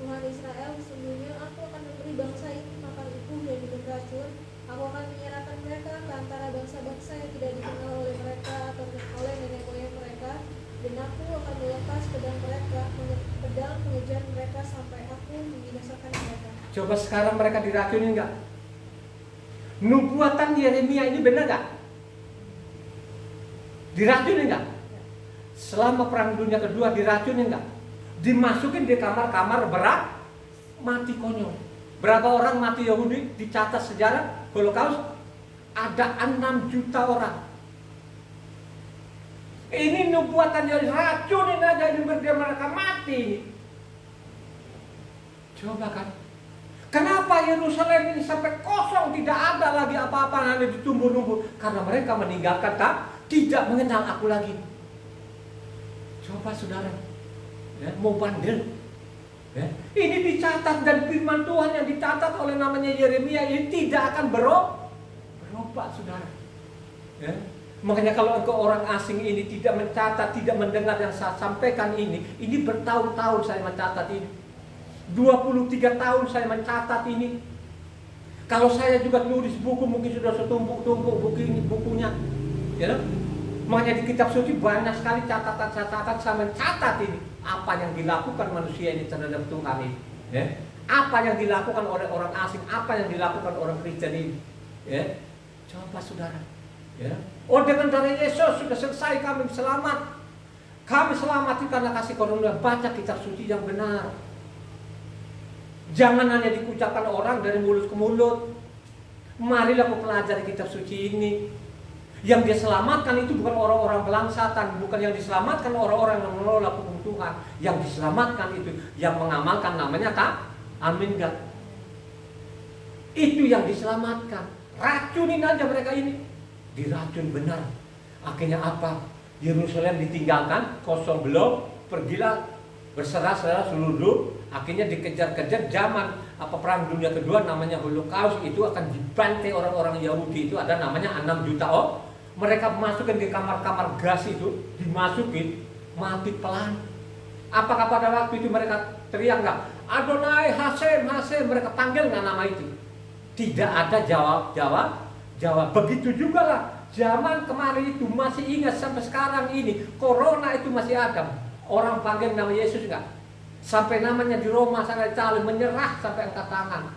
Tuhan Israel, sesungguhnya aku akan memberi bangsa ini makan utuh dan minum racun. Aku akan menyerahkan mereka ke antara bangsa-bangsa yang tidak dikenal oleh mereka atau oleh nenek moyang mereka, dan aku akan melepas pedang mengejar mereka sampai aku membinasakan mereka. Coba sekarang mereka diracunin enggak? Nubuatan Yeremia ini benar enggak? Diracunin enggak? Selama perang dunia kedua diracunin enggak? Dimasukin di kamar-kamar berat, mati konyol. Berapa orang mati Yahudi dicatat sejarah Holocaust? Ada 6 juta orang. Ini nubuatan yang racunin aja ini biar mereka mati. Coba kan? Kenapa Yerusalem ini sampai kosong, tidak ada lagi apa-apa, hanya ditumbuh-tumbuh? Karena mereka meninggalkan tidak mengenal aku lagi. Coba saudara, ya, mau bandel? Ya, ini dicatat dan firman Tuhan yang dicatat oleh namanya Yeremia ini tidak akan berubah, saudara. Ya. Makanya kalau engkau orang asing ini tidak mencatat, tidak mendengar yang saya sampaikan ini bertahun-tahun saya mencatat ini. 23 tahun saya mencatat ini. Kalau saya juga nulis buku mungkin sudah setumpuk-tumpuk bukunya. Ya. Makanya di kitab suci banyak sekali catatan saya mencatat ini. Apa yang dilakukan manusia ini terhadap Tuhan ini. Ya. Apa yang dilakukan oleh orang asing, apa yang dilakukan orang Kristen ini. Ya. Coba saudara. Ya. Oh, dengan darah Yesus sudah selesai kami selamat. Kami selamat karena kasih karunia. Baca kitab suci yang benar. Jangan hanya dikucapkan orang dari mulut ke mulut. Marilah kau pelajari kitab suci ini. Yang diselamatkan itu bukan orang-orang belangsatan, bukan yang diselamatkan orang-orang yang menolak hukum Tuhan. Yang diselamatkan itu yang mengamalkan namanya amin gak? Itu yang diselamatkan. Racunin aja mereka ini. Diracun benar. Akhirnya apa? Yerusalem ditinggalkan, kosong belum, pergilah berserah-serah seluruh. Akhirnya dikejar-kejar zaman perang dunia kedua namanya Holocaust, itu akan dibantai orang-orang Yahudi itu ada namanya 6 juta mereka masukin ke kamar-kamar gas itu, dimasukin mati pelan. Apakah pada waktu itu mereka teriak nggak? Adonai Hasem, Hasem, mereka panggil nggak nama itu? Tidak ada jawab. Begitu juga lah zaman kemarin itu masih ingat sampai sekarang ini corona itu masih ada. Orang panggil nama Yesus nggak? Sampai namanya di Roma sampai Italia menyerah sampai angkat tangan.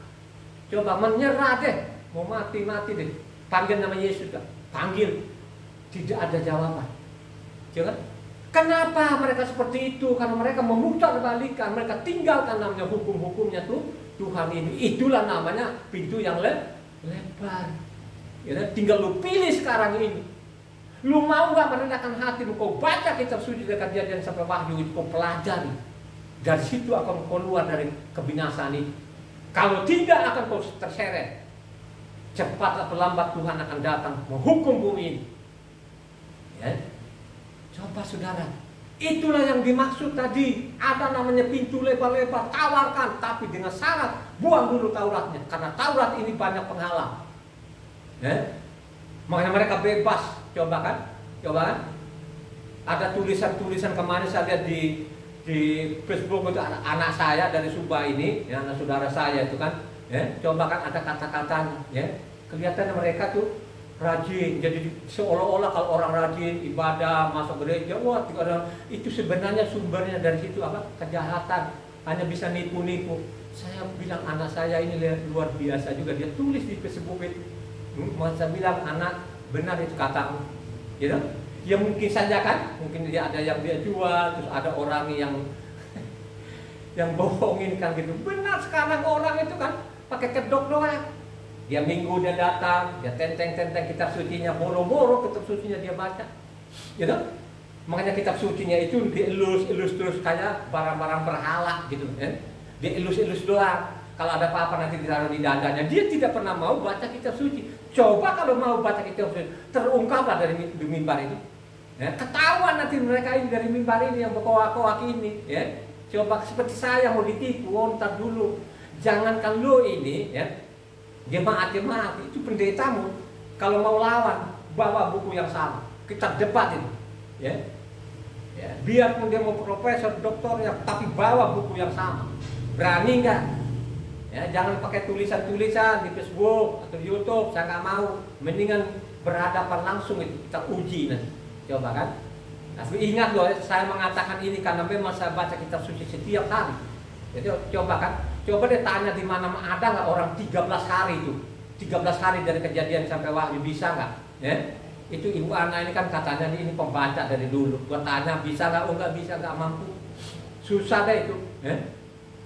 Coba menyerah deh, mau mati deh. Panggil nama Yesus nggak? Panggil, tidak ada jawaban. Jangan. Kenapa mereka seperti itu? Karena mereka memutar balikan, mereka tinggalkan namanya hukum-hukumnya tuh Tuhan ini. Itulah namanya pintu yang lebar. Ya, tinggal lu pilih sekarang ini. Lu mau nggak merendahkan hati? Kau baca kitab suci dari Kejadian sampai Wahyu itu, kau pelajari. Dari situ akan kau keluar dari kebinasaan ini. Kalau tidak akan kau terseret. Cepat atau lambat Tuhan akan datang menghukum bumi ini. Ya. Coba saudara, itulah yang dimaksud tadi. Ada namanya pintu lebar-lebar, tawarkan, tapi dengan syarat buang dulu Tauratnya, karena Taurat ini banyak penghalang. Ya. Makanya mereka bebas. Coba kan? Ada tulisan-tulisan kemarin saya lihat di Facebook itu anak saya dari Subah ini, ya, anak saudara saya itu kan. Ya, coba kan ada kata-katanya, ya. Kelihatan mereka tuh rajin. Jadi seolah-olah kalau orang rajin ibadah, masuk gereja, wah itu sebenarnya sumbernya dari situ apa? Kejahatan. Hanya bisa nipu-nipu. Saya bilang anak saya ini luar biasa juga, dia tulis di Facebook itu. Masa bilang anak benar itu katamu, gitu? Ya mungkin saja kan, mungkin dia ada yang dia jual, terus ada orang yang bohongin kan gitu. Benar sekarang orang itu kan pakai kedok doang. Dia minggu dia datang, dia tenteng kitab sucinya, boro-boro kitab sucinya dia baca, gitu. Makanya kitab sucinya itu dielus terus kayak barang-barang berhala gitu, dielus doang. Kalau ada apa-apa nanti ditaruh di dadanya. Dia tidak pernah mau baca kitab suci. Coba kalau mau baca kitab suci, terungkaplah dari mimbar itu. Ya, ketahuan nanti mereka ini dari mimbar ini yang berkoak-koak ini. Ya. Coba seperti saya mau ditipu, ntar dulu. Jangan kalau ini, ya, jemaat itu pendetamu. Kalau mau lawan, bawa buku yang sama. Kita debat itu. Ya. Ya, biarpun dia mau profesor, doktornya, tapi bawa buku yang sama. Berani nggak? Ya, jangan pakai tulisan-tulisan di Facebook atau YouTube, saya nggak mau. Mendingan berhadapan langsung itu kita uji nanti. Coba kan. Tapi ingat loh, saya mengatakan ini karena memang saya baca kitab suci setiap hari. Jadi coba kan, coba deh tanya di mana ada nggak orang 13 hari itu, 13 hari dari kejadian sampai wahyu, bisa nggak? Ya, itu Ibu Ana ini kan katanya ini pembaca dari dulu. Gua tanya bisa nggak? Oh nggak bisa, nggak mampu. Susah deh itu. Ya.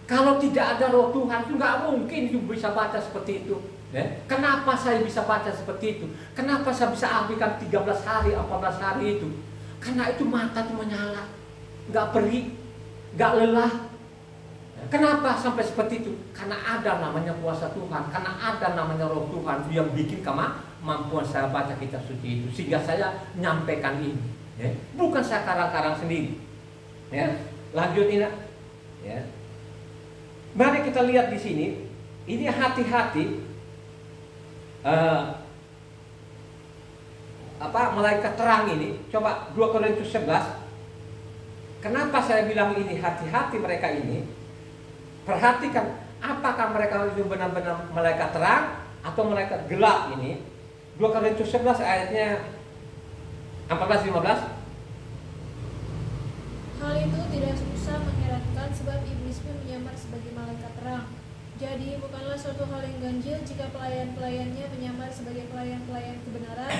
Kalau tidak ada roh Tuhan itu nggak mungkin itu bisa baca seperti itu. Ya. Kenapa saya bisa baca seperti itu? Kenapa saya bisa ambilkan 13 hari, 14 hari itu? Karena itu mata itu menyala, nggak perih, nggak lelah. Ya. Kenapa sampai seperti itu? Karena ada namanya kuasa Tuhan, karena ada namanya roh Tuhan yang bikin kemampuan saya baca kitab suci itu, sehingga saya nyampaikan ini. Ya. Bukan saya karang-karang sendiri. Ya. Lanjut ini. Ya. Mari kita lihat di sini. Ini hati-hati malaikat terang ini. Coba 2 Korintus 11. Kenapa saya bilang ini hati-hati mereka ini? Perhatikan, apakah mereka itu benar-benar malaikat terang atau malaikat gelap ini? 2 Korintus 11 ayatnya 14-15. Hal itu tidak usah mengherankan sebab iblis pun menyamar sebagai malaikat terang. Jadi bukanlah suatu hal yang ganjil jika pelayan-pelayannya menyamar sebagai pelayan-pelayan kebenaran.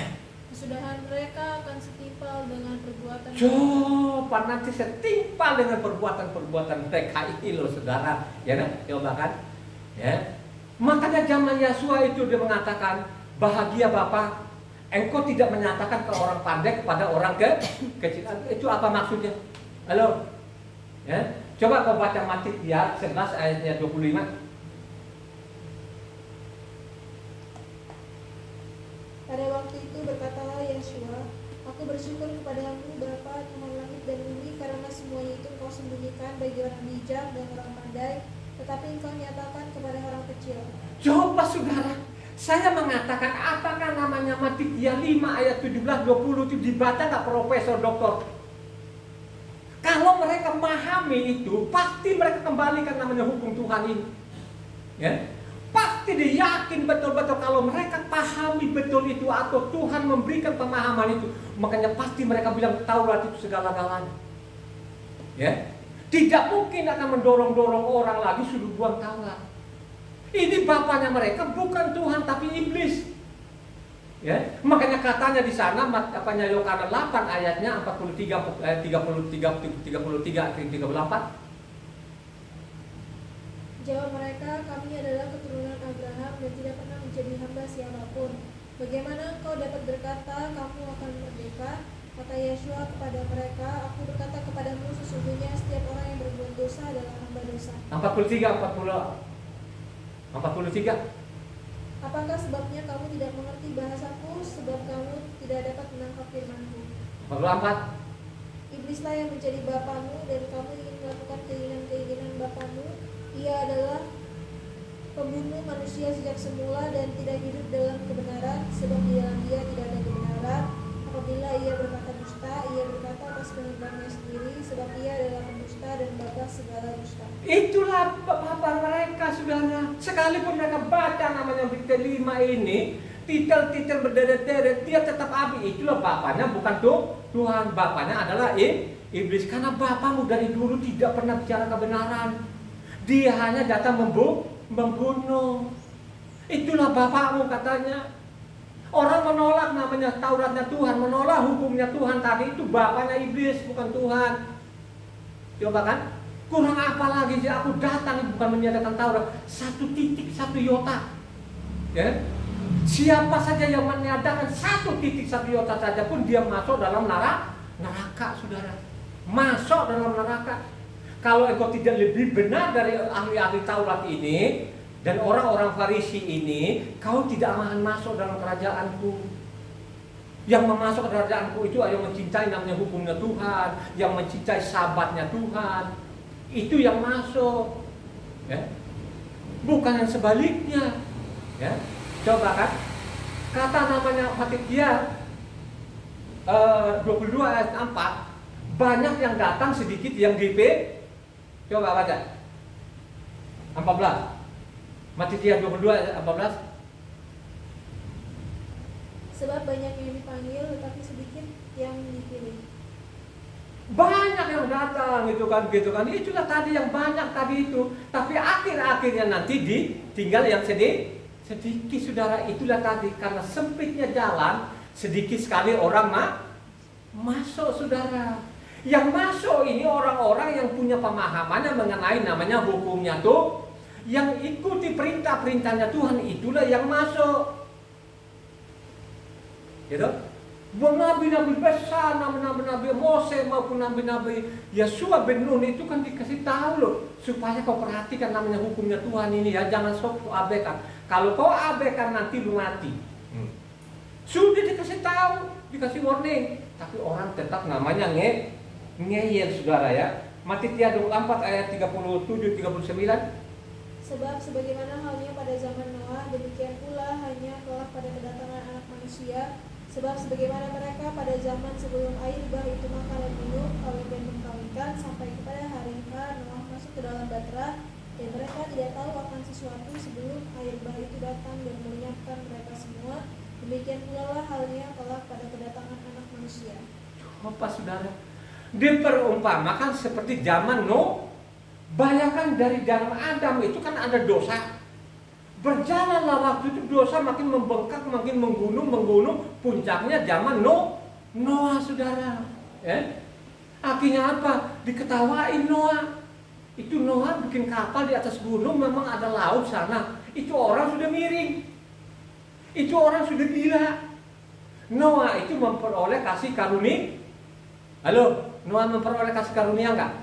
Kesudahan mereka akan setimpal dengan perbuatan. Coba nanti setimpal dengan perbuatan mereka ini loh saudara. Ya kan? Coba kan? Ya. Makanya zaman Yesua itu dia mengatakan, bahagia Bapa, engkau tidak menyatakan ke orang pandai kepada orang kecil. Itu apa maksudnya? Halo? Ya. Coba kau baca Matius 11 ayatnya 25. Pada waktu itu berkatalah Yesua, aku bersyukur kepadamu Bapa Tuhan langit dan bumi, karena semuanya itu engkau sembunyikan bagi orang bijak dan orang pandai, tetapi engkau nyatakan kepada orang kecil. Coba saudara, saya mengatakan apakah namanya Matius 5 ayat 17-20 itu dibaca nggak profesor doktor? Kalau mereka memahami itu, pasti mereka kembalikan namanya hukum Tuhan ini. Ya? Pasti dia yakin betul-betul kalau mereka pahami betul itu atau Tuhan memberikan pemahaman itu, makanya pasti mereka bilang Taurat itu segala-galanya. Ya? Tidak mungkin akan mendorong-dorong orang lagi suruh buang Taurat. Ini bapaknya mereka bukan Tuhan tapi iblis. Ya, makanya katanya di sana apanya Yohanes 8 ayatnya 33 38. Jawab mereka, kami adalah keturunan Abraham dan tidak pernah menjadi hamba siapapun. Bagaimana engkau dapat berkata kamu akan merdeka? Kata Yesua kepada mereka, aku berkata kepadamu sesungguhnya setiap orang yang berbuat dosa adalah hamba dosa. 43. Apakah sebabnya kamu tidak mengerti bahasaku? Sebab kamu tidak dapat menangkap firmanku. 44. Iblislah yang menjadi bapamu dan kamu ingin melakukan keinginan-keinginan bapamu. Ia adalah pembunuh manusia sejak semula dan tidak hidup dalam kebenaran, sebab di dalam dia tidak ada kebenaran. Apabila ia berkata dusta, ia berkata atas kehendaknya sendiri, sebab ia adalah pendusta dan bapa segala dusta. Itulah bapak mereka saudara. Sekalipun mereka baca namanya Matius 5 ini, titel-titel berderet-deret, dia tetap abi. Itulah bapaknya, bukan Tuhan. Bapaknya adalah iblis. Karena bapamu dari dulu tidak pernah bicara kebenaran. Dia hanya datang membunuh. Itulah bapakmu katanya. Orang menolak namanya Tauratnya Tuhan, menolak hukumnya Tuhan tadi, itu bapaknya iblis, bukan Tuhan. Coba kan? Kurang apa lagi sih aku datang bukan menyatakan Taurat, satu titik, satu iota. Ya? Siapa saja yang meniadakan satu titik, satu iota saja pun dia masuk dalam neraka, saudara. Masuk dalam neraka. Kalau engkau tidak lebih benar dari ahli-ahli Taurat ini dan orang-orang Farisi ini, kau tidak akan masuk dalam kerajaanku. Yang memasuk ke kerajaanku itu yang mencintai namanya hukumnya Tuhan, yang mencintai sabatnya Tuhan. Itu yang masuk, ya. Bukan yang sebaliknya, ya. Coba kan, kata namanya Matitia 22 ayat 4, banyak yang datang, sedikit yang dipilih. Coba baca 14. Matitia 22 ayat 14. Sebab banyak yang dipanggil tetapi sedikit yang dipilih. Banyak yang datang gitu kan. Itulah tadi yang banyak tadi itu. Tapi akhir-akhirnya nanti tinggal yang sedikit, saudara. Itulah tadi, karena sempitnya jalan, sedikit sekali orang masuk, saudara. Yang masuk ini orang-orang yang punya pemahamannya mengenai namanya hukumnya tuh, yang ikuti perintah-perintahnya Tuhan, itulah yang masuk. Gitu? Nabi-nabi besar, nabi-nabi Mose maupun nabi-nabi Yesua bin Nun itu kan dikasih tahu loh, supaya kau perhatikan namanya hukumnya Tuhan ini ya, jangan sok abaikan. Kalau kau abaikan nanti lu mati. Sudah dikasih tahu, dikasih warning, tapi orang tetap namanya ngeyel, saudara ya. Matitia 24 ayat 37-39. Sebab sebagaimana halnya pada zaman Noah, demikian pula hanya kelak pada kedatangan Anak Manusia. Sebab sebagaimana mereka pada zaman sebelum air bah itu makan dan minum, kawin dan mengkawinkan, sampai kepada hari Noah masuk ke dalam bahtera, dan mereka tidak tahu akan sesuatu sebelum air bah itu datang dan melenyapkan mereka semua. Demikian pula lah halnya kelak pada kedatangan Anak Manusia. Apa saudara? Diperumpamakan seperti zaman Nuh. Bayangkan dari zaman Adam itu kan ada dosa. Berjalanlah waktu itu, dosa makin membengkak, makin menggunung, puncaknya zaman Noah, saudara. Akhirnya apa? Diketawain Noah. Itu Noah bikin kapal di atas gunung, memang ada laut sana. Itu orang sudah miring. Itu orang sudah gila. Noah itu memperoleh kasih karunia. Halo, Noah memperoleh kasih karunia enggak?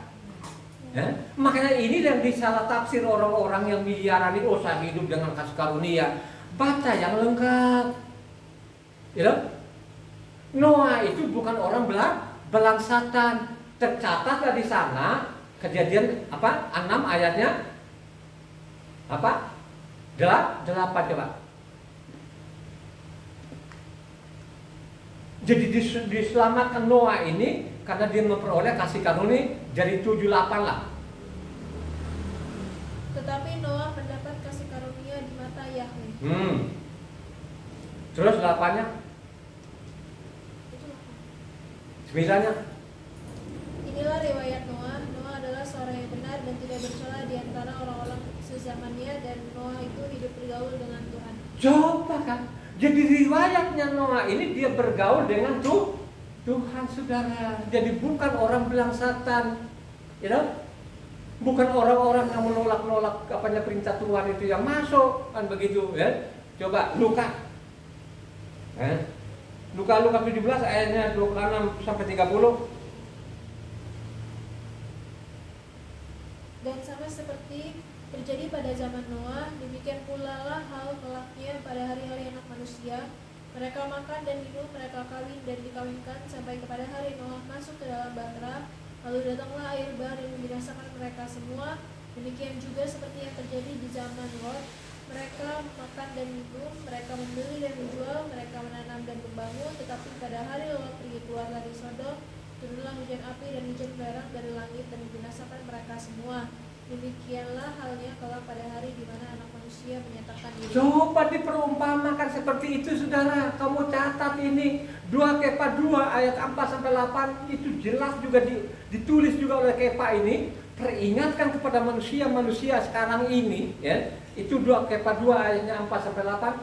Makanya ini yang disalah tafsir orang-orang yang miliaran itu, saya hidup dengan kasih karunia. Baca yang lengkap. Ya? Noah itu bukan orang belangsatan. Tercatat di sana Kejadian 6 ayatnya 8 coba. Jadi diselamatkan Noah ini karena dia memperoleh kasih karunia dari 7-8 lah. Tetapi Noah mendapat kasih karunia di mata Yahweh. Terus 8-nya? 9-nya? Inilah riwayat Noah. Noah adalah seorang yang benar dan tidak bercela di antara orang-orang sezamannya, dan Noah itu hidup bergaul dengan Tuhan. Coba kan. Jadi riwayatnya Noah ini dia bergaul dengan Tuhan, saudara. Jadi bukan orang belangsatan, bukan orang-orang yang menolak-nolak perintah Tuhan itu yang masuk, kan begitu ya. Coba Luka 17 ayatnya 26 sampai 30. Dan sama seperti terjadi pada zaman Noah, demikian pula lah hal kelaknya pada hari-hari Anak Manusia. Mereka makan dan minum, mereka kawin dan dikawinkan, sampai kepada hari Noah masuk ke dalam bahtera. Lalu datanglah air bah dan membinasakan mereka semua. Demikian juga seperti yang terjadi di zaman Lot. Mereka makan dan minum, mereka membeli dan menjual, mereka menanam dan membangun. Tetapi pada hari Lot pergi keluar dari Sodom, turunlah hujan api dan hujan belerang dari langit dan membinasakan mereka semua. Demikianlah halnya kalau pada hari di mana Anak Manusia menyatakan diri. Coba diperumpamakan seperti itu, saudara. Kamu catat ini 2 Kepa 2 ayat 4 sampai 8 itu jelas juga ditulis juga oleh Kepa ini, peringatkan kepada manusia sekarang ini, ya. Itu 2 Kepa 2 ayatnya 4 sampai 8.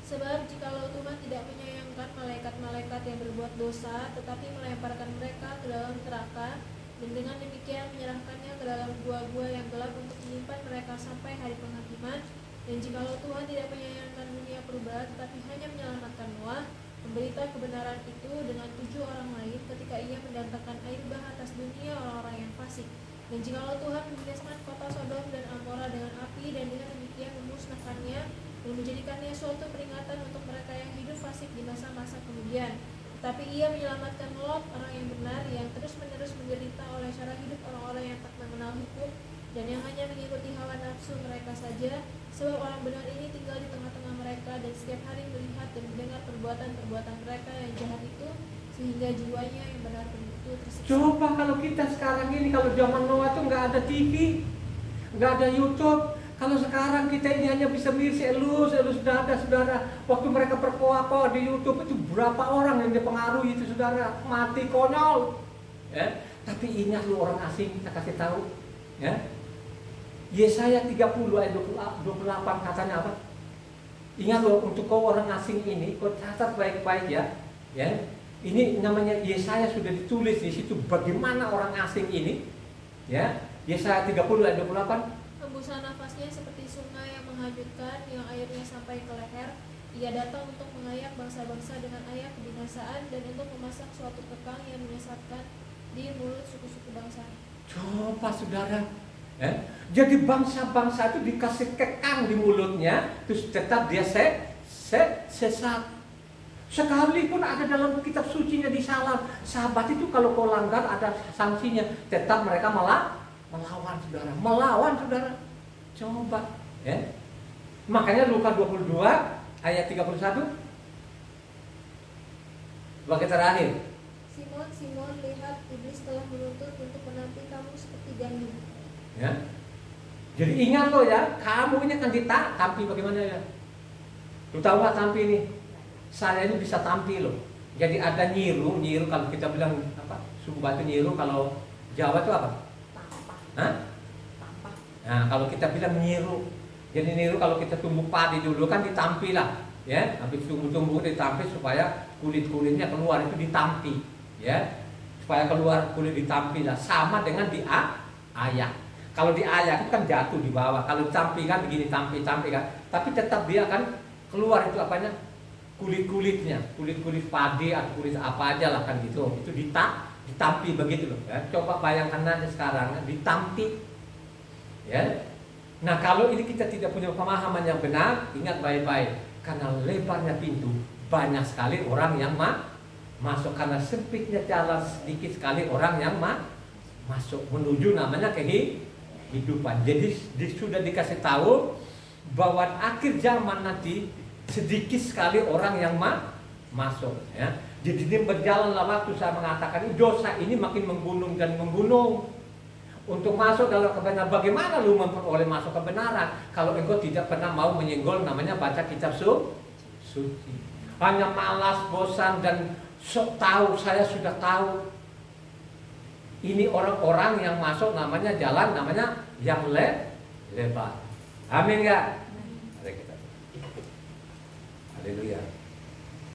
Sebab jikalau Tuhan tidak menyayangkan malaikat-malaikat yang berbuat dosa, tetapi melemparkan mereka ke dalam neraka, dan dengan demikian menyerahkannya ke dalam gua-gua yang gelap untuk menyimpan mereka sampai hari penghakiman, dan jikalau Tuhan tidak menyayangkan dunia purba, tetapi hanya menyelamatkan Noah, memberita kebenaran itu dengan 7 orang lain ketika ia mendatangkan air bah atas dunia orang-orang yang fasik. Dan jikalau Tuhan membinasakan kota Sodom dan Amora dengan api, dan dengan demikian memusnahkannya dan menjadikannya suatu peringatan untuk mereka yang hidup fasik di masa-masa kemudian. Tetapi ia menyelamatkan Lot, orang yang benar, yang terus-menerus menderita oleh cara hidup orang-orang yang tak mengenal hukum dan yang hanya mengikuti hawa nafsu mereka saja. Sebab orang benar ini tinggal di tengah-tengah mereka dan setiap hari melihat dan mendengar perbuatan-perbuatan mereka yang jahat itu, sehingga jiwanya yang benar itu tersiksa. Coba kalau kita sekarang ini, kalau zaman Noah itu nggak ada TV, nggak ada YouTube. Kalau sekarang kita ini hanya bisa misi elus saudara. Waktu mereka berkoa-koa di YouTube itu berapa orang yang dipengaruhi itu saudara, mati konyol. Ya, tapi ingat lu orang asing, kita kasih tahu. Ya, Yesaya 30 ayat 28 katanya apa? Ingat loh, untuk kau orang asing ini, kau catat baik-baik ya. Ya, ini namanya Yesaya sudah ditulis di situ bagaimana orang asing ini. Ya, Yesaya 30 ayat 28. Hembusan nafasnya seperti sungai yang menghanyutkan, yang airnya sampai ke leher. Ia datang untuk mengayak bangsa-bangsa dengan ayak kebinasaan, dan untuk memasak suatu kekang yang menyesatkan di mulut suku-suku bangsa. Coba saudara, jadi bangsa-bangsa itu dikasih kekang di mulutnya, terus tetap dia sesat. Sekalipun ada dalam kitab sucinya disalah, sahabat itu kalau kau langgar ada sanksinya, tetap mereka melawan saudara. Coba, ya. Makanya Lukas 22 ayat 31 bagi terakhir. Simon, Simon, lihat iblis telah menuntut untuk menampi kamu seperti gandum. Ya. Jadi ingat loh ya, kamu ini akan ditampi bagaimana ya? Lu tahu nggak tampi ini? Saya ini bisa tampi loh. Jadi ada nyiru kalau kita bilang apa? Suku Batu nyiru, kalau Jawa itu apa? Hah? Nah, kalau kita bilang nyiru, jadi niru kalau kita tumbuh padi dulu kan ditampi lah, ya. Habis tumbuh ditampi supaya kulit-kulitnya keluar, itu ditampi, ya. Supaya keluar kulit ditampi lah, sama dengan diayak. Kalau diayak itu kan jatuh di bawah, kalau ditampi kan begini tampi kan, tapi tetap dia akan keluar itu apanya? Kulit-kulitnya, kulit padi atau kulit apa aja lah kan gitu, itu ditampi begitu loh, ya. Coba bayangkan aja sekarang ditampi, ya. Nah, kalau ini kita tidak punya pemahaman yang benar, ingat baik-baik, karena lebarnya pintu banyak sekali orang yang masuk, karena sempitnya jalan sedikit sekali orang yang masuk menuju namanya kehidupan. Jadi sudah dikasih tahu bahwa akhir zaman nanti sedikit sekali orang yang masuk, ya. Jadi ini berjalanlah waktu, saya mengatakan ini dosa ini makin menggunung dan menggunung. Untuk masuk dalam kebenaran, bagaimana lu memperoleh masuk kebenaran kalau engkau tidak pernah mau menyenggol namanya baca kitab suci. Hanya malas, bosan, dan sok tahu, saya sudah tahu. Ini orang-orang yang masuk namanya jalan, namanya yang lebar. Amin gak? Mari kita. Haleluya.